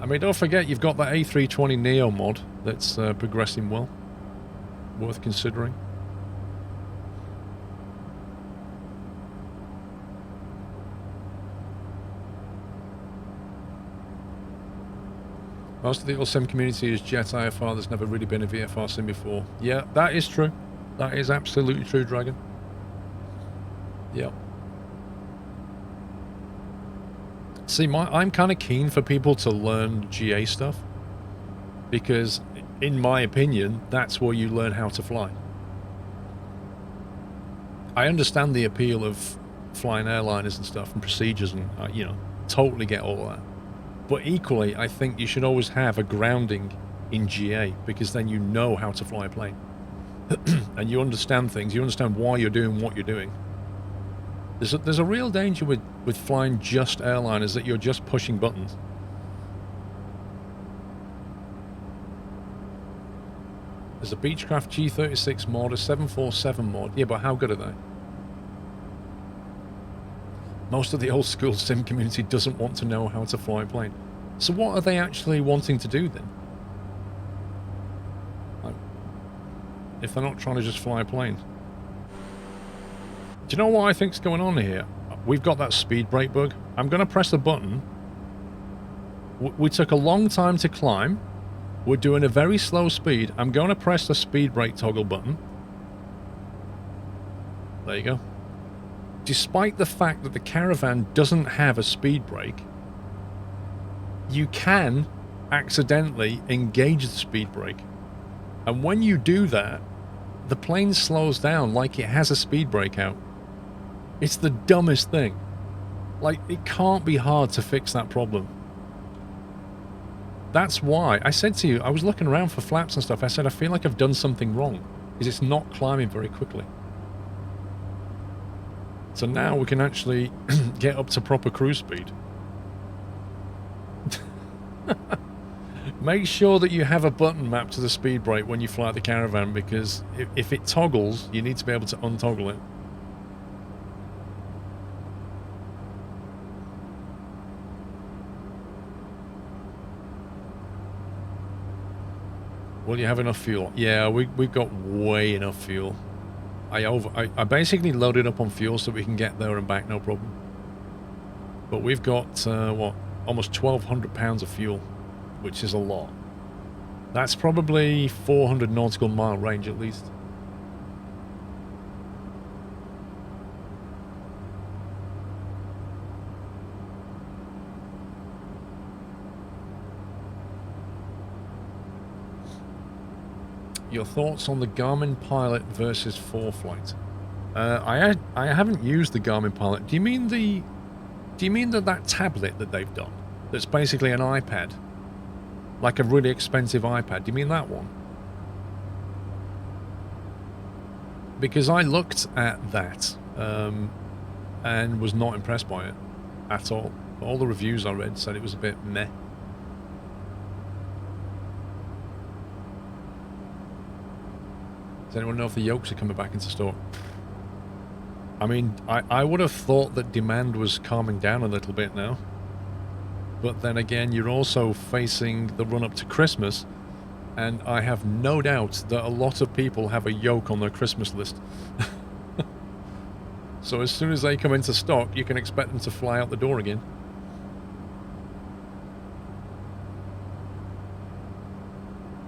I mean, don't forget, you've got that A320 Neo mod that's progressing well. Worth considering. Most of the sim community is Jet IFR. There's never really been a VFR sim before. Yeah, that is true. That is absolutely true, Dragon. Yeah. See, I'm kind of keen for people to learn GA stuff. Because, in my opinion, that's where you learn how to fly. I understand the appeal of flying airliners and stuff and procedures and, you know, totally get all that. But equally, I think you should always have a grounding in GA, because then you know how to fly a plane. And you understand things, you understand why you're doing what you're doing. There's a real danger with flying just airliners, that you're just pushing buttons. There's a Beechcraft G36 mod, a 747 mod. Yeah, but how good are they? Most of the old school sim community doesn't want to know how to fly a plane. So what are they actually wanting to do then? Like, if they're not trying to just fly a plane. Do you know what I think's going on here? We've got that speed brake bug. I'm going to press the button. We took a long time to climb. We're doing a very slow speed. I'm going to press the speed brake toggle button. There you go. Despite the fact that the Caravan doesn't have a speed brake, you can accidentally engage the speed brake. And when you do that, the plane slows down like it has a speed brake out. It's the dumbest thing. Like, it can't be hard to fix that problem. That's why I said to you, I was looking around for flaps and stuff. I said, I feel like I've done something wrong, because it's not climbing very quickly. So now we can actually get up to proper cruise speed. Make sure that you have a button mapped to the speed brake when you fly the Caravan, because if it toggles, you need to be able to untoggle it. Will you have enough fuel? Yeah, we've got way enough fuel. I basically loaded up on fuel so we can get there and back, no problem. But we've got, what, almost 1,200 pounds of fuel, which is a lot. That's probably 400 nautical mile range at least. Your thoughts on the Garmin Pilot versus 4Flight? I haven't used the Garmin Pilot. Do you mean that tablet that they've done? That's basically an iPad, like a really expensive iPad. Do you mean that one? Because I looked at that and was not impressed by it at all. All the reviews I read said it was a bit meh. Does anyone know if the yokes are coming back into stock? I mean, I would have thought that demand was calming down a little bit now. But then again, you're also facing the run-up to Christmas, and I have no doubt that a lot of people have a yoke on their Christmas list. So as soon as they come into stock, you can expect them to fly out the door again.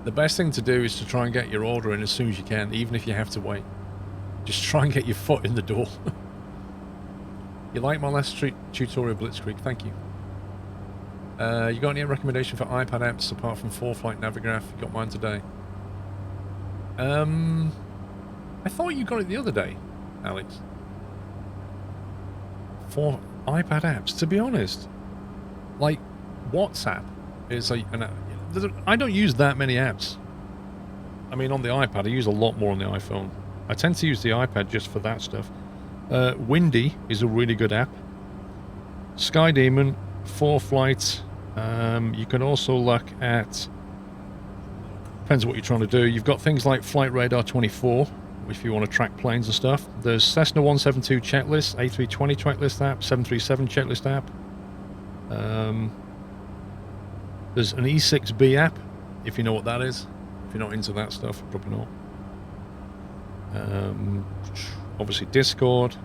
The best thing to do is to try and get your order in as soon as you can, even if you have to wait. Just try and get your foot in the door. You like my last tutorial, Blitzkrieg? Thank you. You got any recommendation for iPad apps apart from 4Flight Navigraph? You got mine today. I thought you got it the other day, Alex. For iPad apps, to be honest, like WhatsApp is I don't use that many apps. I mean, on the iPad, I use a lot more on the iPhone. I tend to use the iPad just for that stuff. Windy is a really good app. Sky Demon, 4Flight. You can also look at, depends what you're trying to do. You've got things like Flight Radar 24, if you want to track planes and stuff. There's Cessna 172 checklist, A320 checklist app, 737 checklist app. There's an E6B app, if you know what that is. If you're not into that stuff, probably not. Obviously Discord.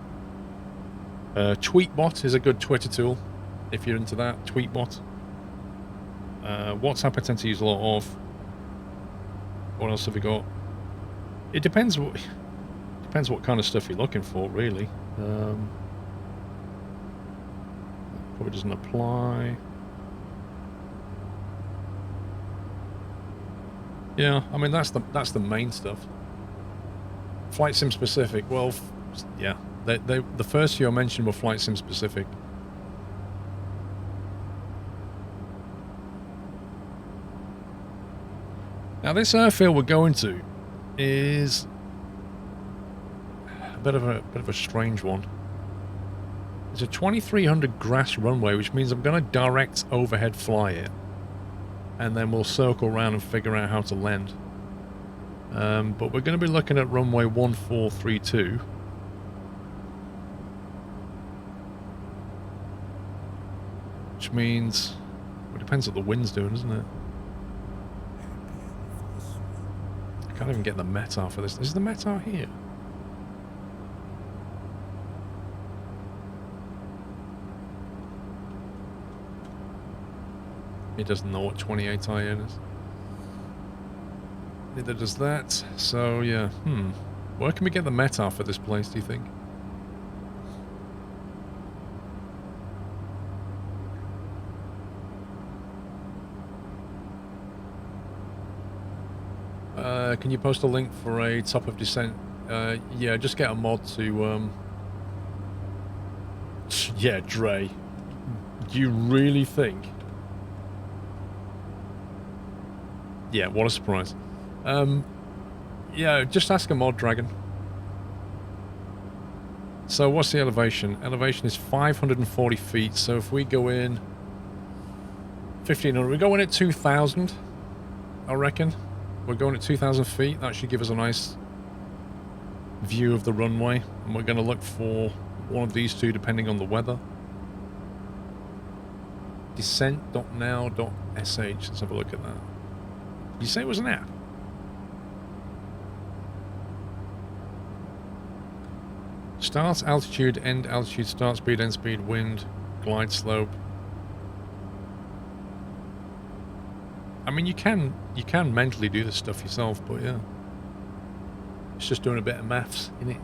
Tweetbot is a good Twitter tool, if you're into that. Tweetbot. WhatsApp I tend to use a lot of. What else have we got? It depends what kind of stuff you're looking for, really. Probably doesn't apply. Yeah, I mean that's the main stuff. Flight sim specific. Well, yeah, the first few I mentioned were flight sim specific. Now this airfield we're going to is a bit of a strange one. It's a 2300 grass runway, which means I'm going to direct overhead fly it, and then we'll circle around and figure out how to land. But we're going to be looking at runway 1432. Which means, well, it depends what the wind's doing, doesn't it? I can't even get the METAR for this. Is the METAR here? It doesn't know what 28 IN is. Neither does that. So, yeah. Where can we get the METAR for this place, do you think? Can you post a link for a top of descent? Yeah, just get a mod to... Yeah, Dre. Do you really think... Yeah, what a surprise. Yeah, just ask a mod, Dragon. So what's the elevation? Elevation is 540 feet, so if we go in 1500, we go in at 2000, I reckon. We're going at 2000 feet. That should give us a nice view of the runway, and we're going to look for one of these two depending on the weather. Descent.now.sh. Let's have a look at that. Did you say it was an app? Start altitude, end altitude, start speed, end speed, wind. glide slope. I mean, you can mentally do this stuff yourself, but yeah. It's just doing a bit of maths, innit?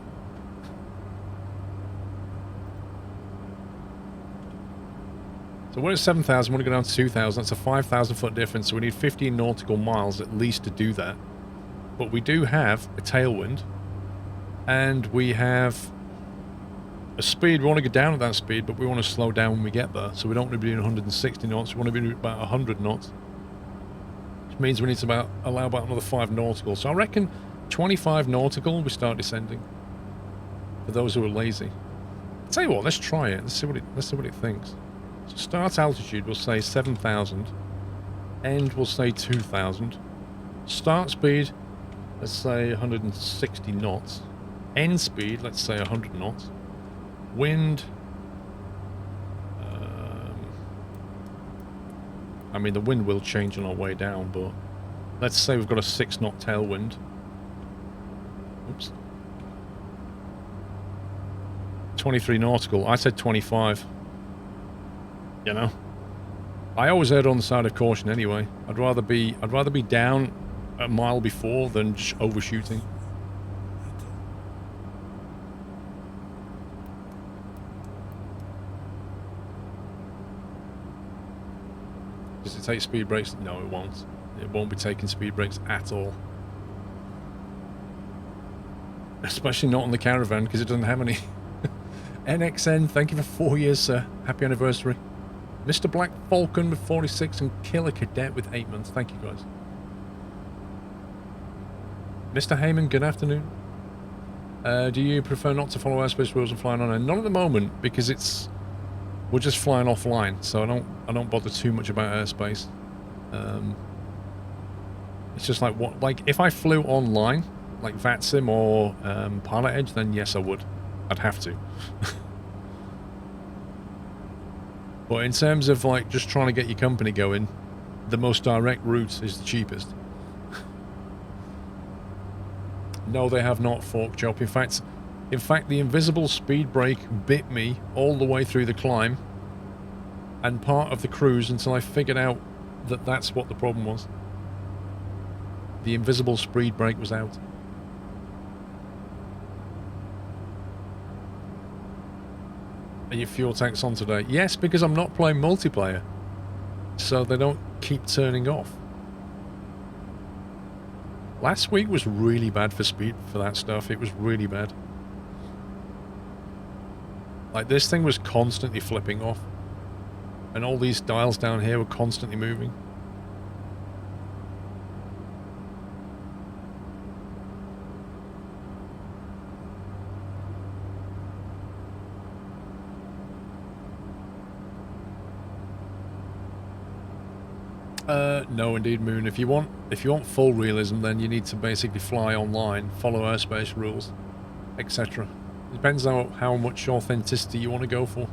So we're at 7,000, we're going to go down to 2,000. That's a 5,000 foot difference, so we need 15 nautical miles at least to do that. But we do have a tailwind, and we have a speed. We want to go down at that speed, but we want to slow down when we get there. So we don't want to be doing 160 knots, we want to be doing about 100 knots. Which means we need to allow about another 5 nautical. So I reckon 25 nautical, we start descending. For those who are lazy. I'll tell you what, let's try it. Let's see what it thinks. So start altitude, we'll say 7,000. End, we'll say 2,000. Start speed, let's say 160 knots. End speed, let's say 100 knots. Wind. I mean, the wind will change on our way down, but let's say we've got a 6 knot tailwind. Oops. 23 nautical. I said 25. You know, I always erred on the side of caution anyway. I'd rather be down a mile before than just overshooting. Does it take speed brakes? No, it won't. It won't be taking speed brakes at all. Especially not on the caravan, because it doesn't have any. NXN, thank you for 4 years, sir. Happy anniversary. Mr. Black Falcon with 46 and Killer Cadet with 8 months. Thank you, guys. Mr. Heyman, good afternoon. Do you prefer not to follow airspace rules and flying on air? Not at the moment, because we're just flying offline, so I don't bother too much about airspace. It's just like if I flew online, like VATSIM or Pilot Edge, then yes, I would. I'd have to. But in terms of like just trying to get your company going, the most direct route is the cheapest. No, they have not, Fork Chop. In fact, the invisible speed brake bit me all the way through the climb and part of the cruise until I figured out that that's what the problem was. The invisible speed brake was out. Are your fuel tanks on today? Yes, because I'm not playing multiplayer. So they don't keep turning off. Last week was really bad for speed for that stuff. It was really bad. Like, this thing was constantly flipping off. And all these dials down here were constantly moving. No, indeed, Moon. If you want full realism, then you need to basically fly online, follow airspace rules, etc. Depends on how much authenticity you want to go for.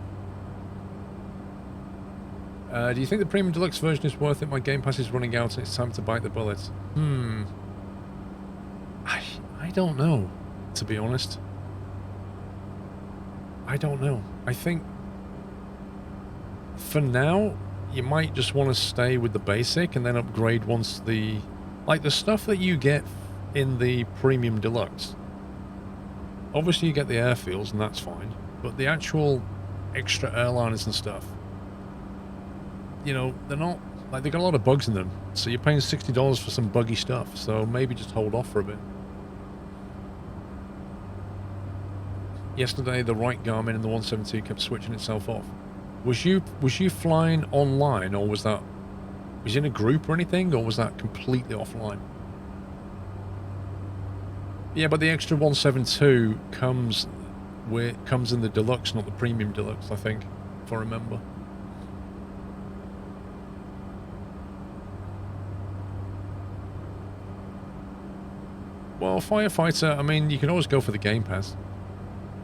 Do you think the Premium Deluxe version is worth it? My Game Pass is running out and it's time to bite the bullet. I don't know, to be honest. I don't know. I think for now you might just want to stay with the basic and then upgrade once the stuff that you get in the Premium Deluxe. Obviously you get the airfields and that's fine, but the actual extra airliners and stuff, you know, they're not, like, they got a lot of bugs in them, so you're paying $60 for some buggy stuff, so maybe just hold off for a bit. Yesterday the right Garmin in the 172 kept switching itself off. Was you flying online, or was you in a group or anything, or was that completely offline? Yeah, but the extra 172 comes in the Deluxe, not the Premium Deluxe, I think, if I remember. Well, Firefighter, I mean, you can always go for the Game Pass.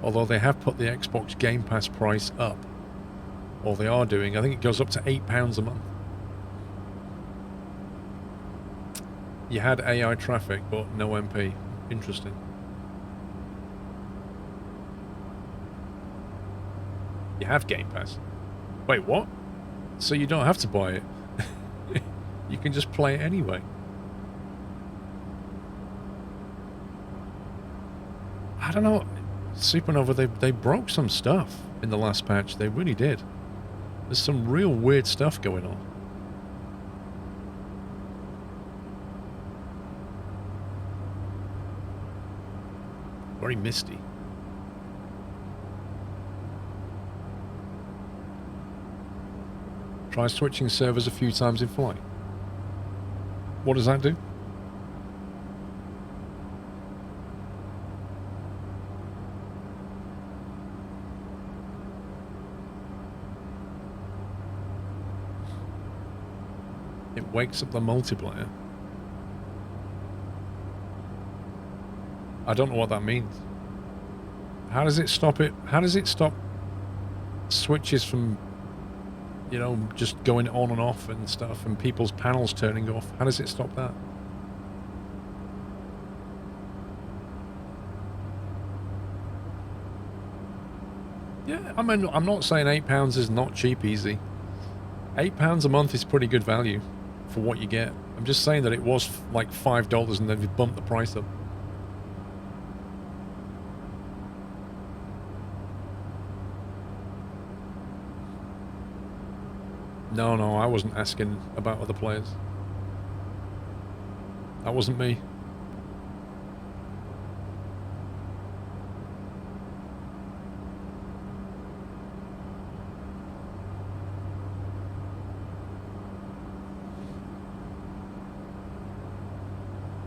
Although they have put the Xbox Game Pass price up. Or they are doing. I think it goes up to £8 a month. You had AI traffic, but no MP. Interesting. You have Game Pass. Wait, what? So you don't have to buy it. You can just play it anyway. I don't know. Supernova, they broke some stuff in the last patch. They really did. There's some real weird stuff going on. Very misty. Try switching servers a few times in flight. What does that do? It wakes up the multiplayer. I don't know what that means. How does it stop it? How does it stop switches from, you know, just going on and off and stuff, and people's panels turning off? How does it stop that? Yeah, I mean, I'm not saying £8 is not cheap easy. £8 a month is pretty good value for what you get. I'm just saying that it was like $5 and they've bumped the price up. No, I wasn't asking about other players. That wasn't me.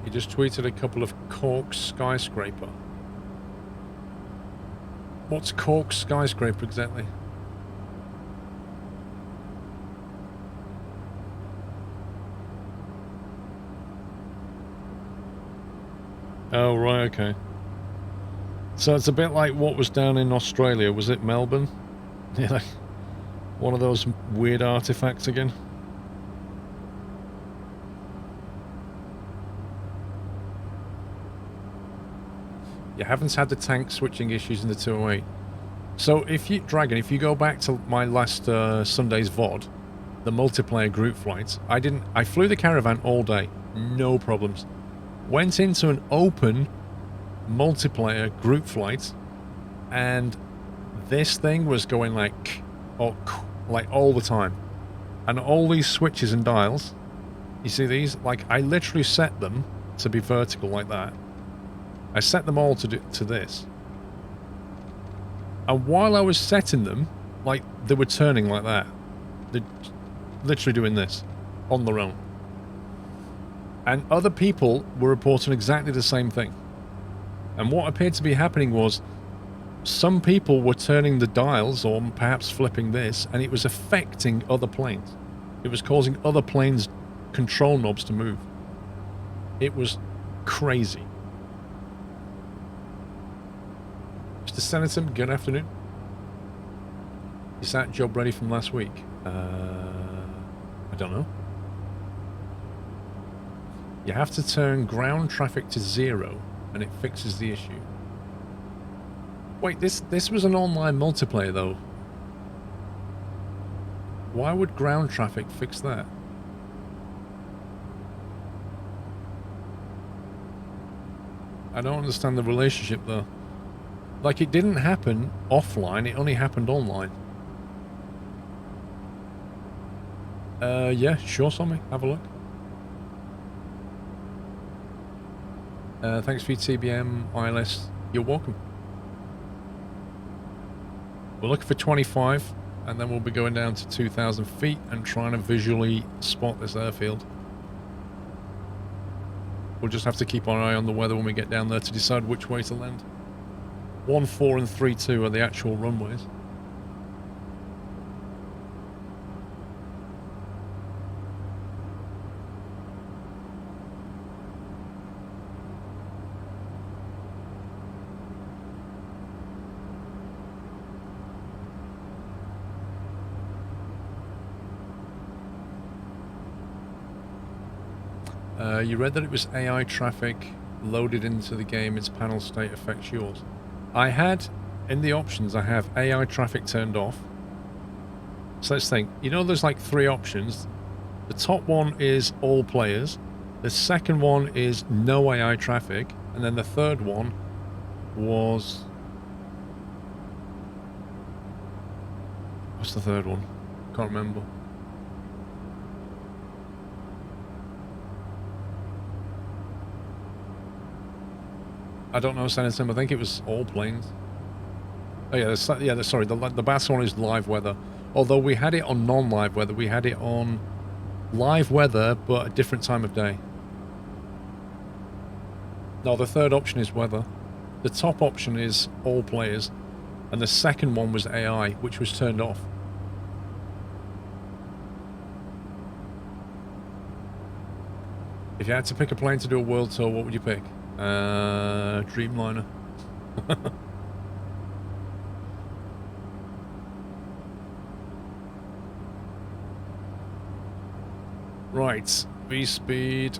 He just tweeted a couple of Cork skyscraper. What's Cork skyscraper exactly? Oh, right, okay. So it's a bit like what was down in Australia. Was it Melbourne? Yeah, one of those weird artifacts again. You haven't had the tank switching issues in the 208. So if you, Dragon, if you go back to my last Sunday's VOD, the multiplayer group flights, I flew the Caravan all day. No problems. Went into an open multiplayer group flight, and this thing was going like all the time, and all these switches and dials, you see these, like I literally set them to be vertical like that. I set them all to this, and while I was setting them, like they were turning like that. They're literally doing this on their own. And other people were reporting exactly the same thing. And what appeared to be happening was some people were turning the dials, or perhaps flipping this, and it was affecting other planes. It was causing other planes' control knobs to move. It was crazy. Mr. Senator, good afternoon. Is that job ready from last week? I don't know. You have to turn ground traffic to 0 and it fixes the issue. Wait, this was an online multiplayer though. Why would ground traffic fix that? I don't understand the relationship though. Like, it didn't happen offline, it only happened online. Yeah, sure, Sommy, have a look. Thanks for your TBM, ILS. You're welcome. We're looking for 25, and then we'll be going down to 2,000 feet and trying to visually spot this airfield. We'll just have to keep our eye on the weather when we get down there to decide which way to land. 14 and 32 are the actual runways. You read that it was AI traffic loaded into the game, its panel state affects yours. I had, in the options, I have AI traffic turned off. So let's think. You know, there's like 3 options. The top one is all players. The second one is no AI traffic. And then the third one was... What's the third one? Can't remember. I don't know, Senator. I think it was all planes. Oh yeah, sorry. The bass one is live weather. Although we had it on non-live weather, we had it on live weather, but a different time of day. No, the third option is weather. The top option is all players, and the second one was AI, which was turned off. If you had to pick a plane to do a world tour, what would you pick? Dreamliner. Right, V-speed.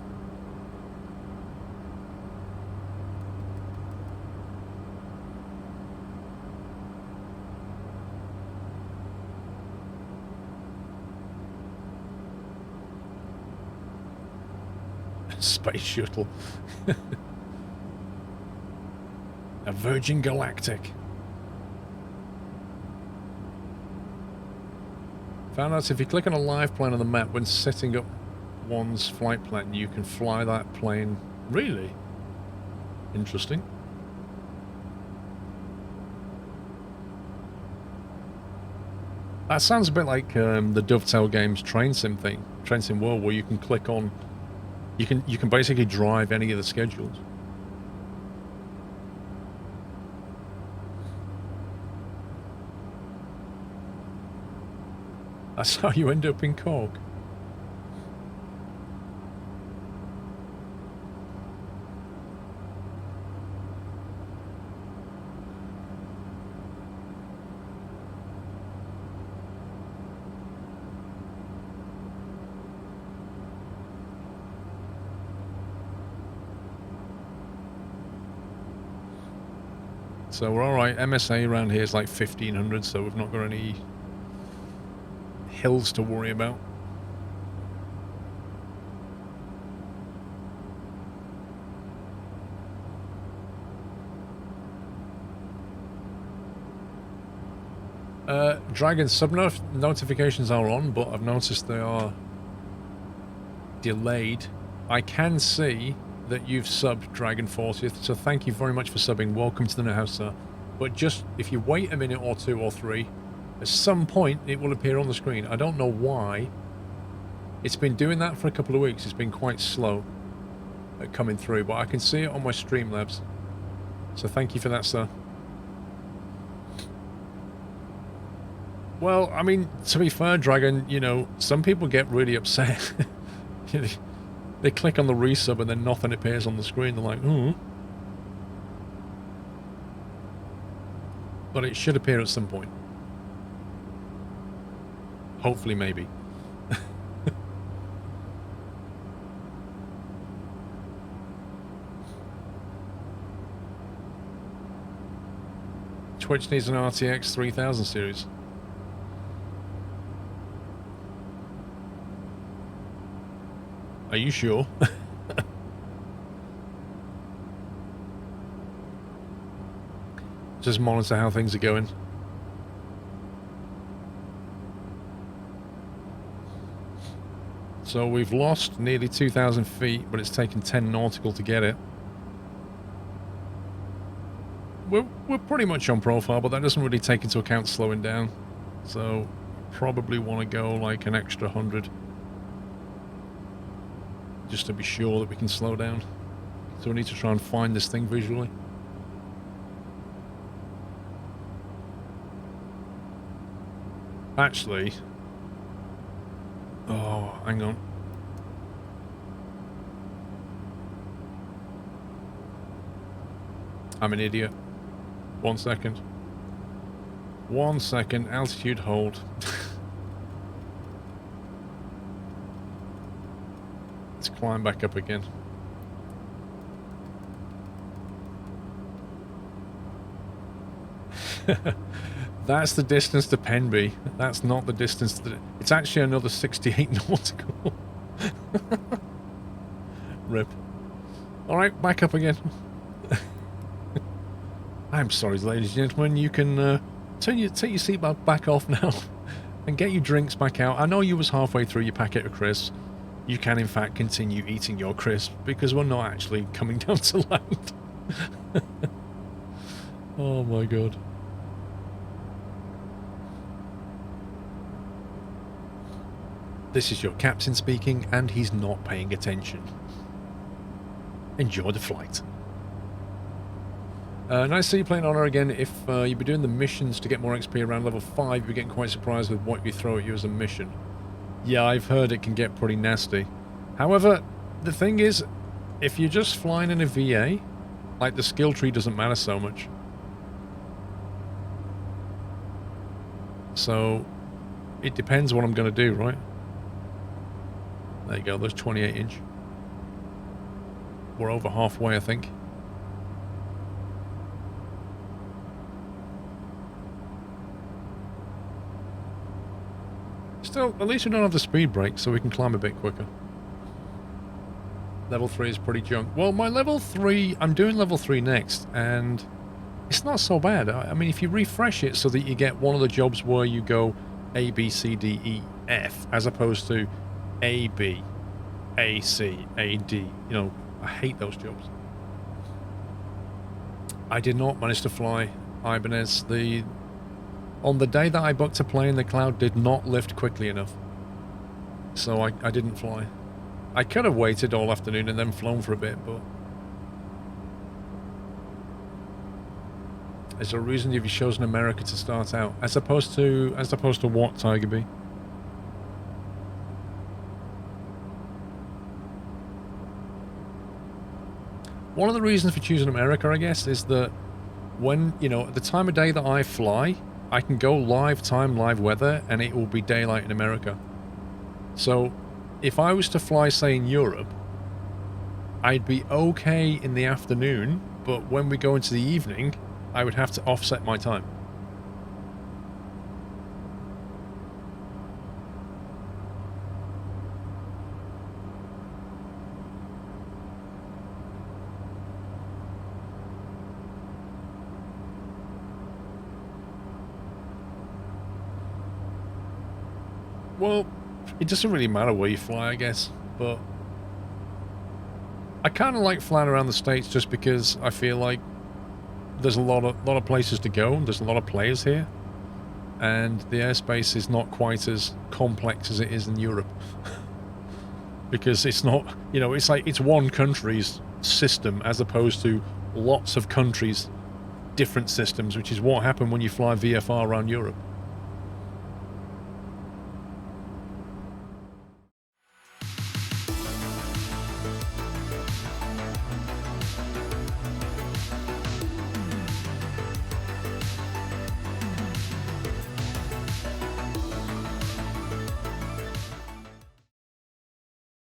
Space shuttle. A Virgin Galactic. Found out if you click on a live plane on the map when setting up one's flight plan, you can fly that plane. Really? Interesting. That sounds a bit like the Dovetail Games train sim thing, train sim world, where you can click on, you can basically drive any of the schedules. That's how you end up in Cork. So we're alright. MSA around here is like 1500, so we've not got any hills to worry about. Dragon sub notifications are on, but I've noticed they are delayed. I can see that you've subbed Dragon 40th, so thank you very much for subbing. Welcome to the new house, sir. But just, if you wait a minute or 2 or 3, at some point it will appear on the screen. I don't know why. It's been doing that for a couple of weeks. It's been quite slow at coming through, but I can see it on my Streamlabs. So thank you for that, sir. Well, I mean, to be fair, Dragon, you know, some people get really upset. They click on the resub and then nothing appears on the screen. They're like, ooh. But it should appear at some point. Hopefully, maybe. Twitch needs an RTX 3000 series. Are you sure? Just monitor how things are going. So we've lost nearly 2,000 feet, but it's taken 10 nautical to get it. We're pretty much on profile, but that doesn't really take into account slowing down. So probably want to go like an extra 100. Just to be sure that we can slow down. So we need to try and find this thing visually. Actually... Oh, hang on. I'm an idiot. 1 second. 1 second. Altitude hold. Let's climb back up again. That's the distance to Penby. That's not the distance to... It's actually another 68 nautical. Rip. Alright, back up again. I'm sorry, ladies and gentlemen. You can take your seatbelt back off now and get your drinks back out. I know you was halfway through your packet of crisps. You can, in fact, continue eating your crisps because we're not actually coming down to land. Oh, my God. This is your captain speaking, and he's not paying attention. Enjoy the flight. Nice to see you playing Honor again. If you'd be doing the missions to get more XP around level 5, you'd be getting quite surprised with what we throw at you as a mission. Yeah, I've heard it can get pretty nasty. However, the thing is, if you're just flying in a VA, like, the skill tree doesn't matter so much. So, it depends what I'm going to do, right? There you go, there's 28 inch. We're over halfway, I think. Still, at least we don't have the speed brake, so we can climb a bit quicker. Level 3 is pretty junk. Well, my level 3, I'm doing level 3 next, and it's not so bad. I mean, if you refresh it so that you get one of the jobs where you go A, B, C, D, E, F, as opposed to A, B, A, C, A, D. You know, I hate those jobs. I did not manage to fly Ibanez. On the day that I booked a plane, the cloud did not lift quickly enough. So I didn't fly. I could have waited all afternoon and then flown for a bit, but... Is there a reason you've chosen America to start out? As opposed to what, Tiger B? One of the reasons for choosing America, I guess, is that when, you know, at the time of day that I fly, I can go live time, live weather, and it will be daylight in America. So, if I was to fly, say, in Europe, I'd be okay in the afternoon, but when we go into the evening, I would have to offset my time. Well, it doesn't really matter where you fly, I guess, but I kind of like flying around the States just because I feel like there's a lot of places to go, there's a lot of players here, and the airspace is not quite as complex as it is in Europe. Because it's not, you know, it's like it's one country's system as opposed to lots of countries' different systems, which is what happened when you fly VFR around Europe.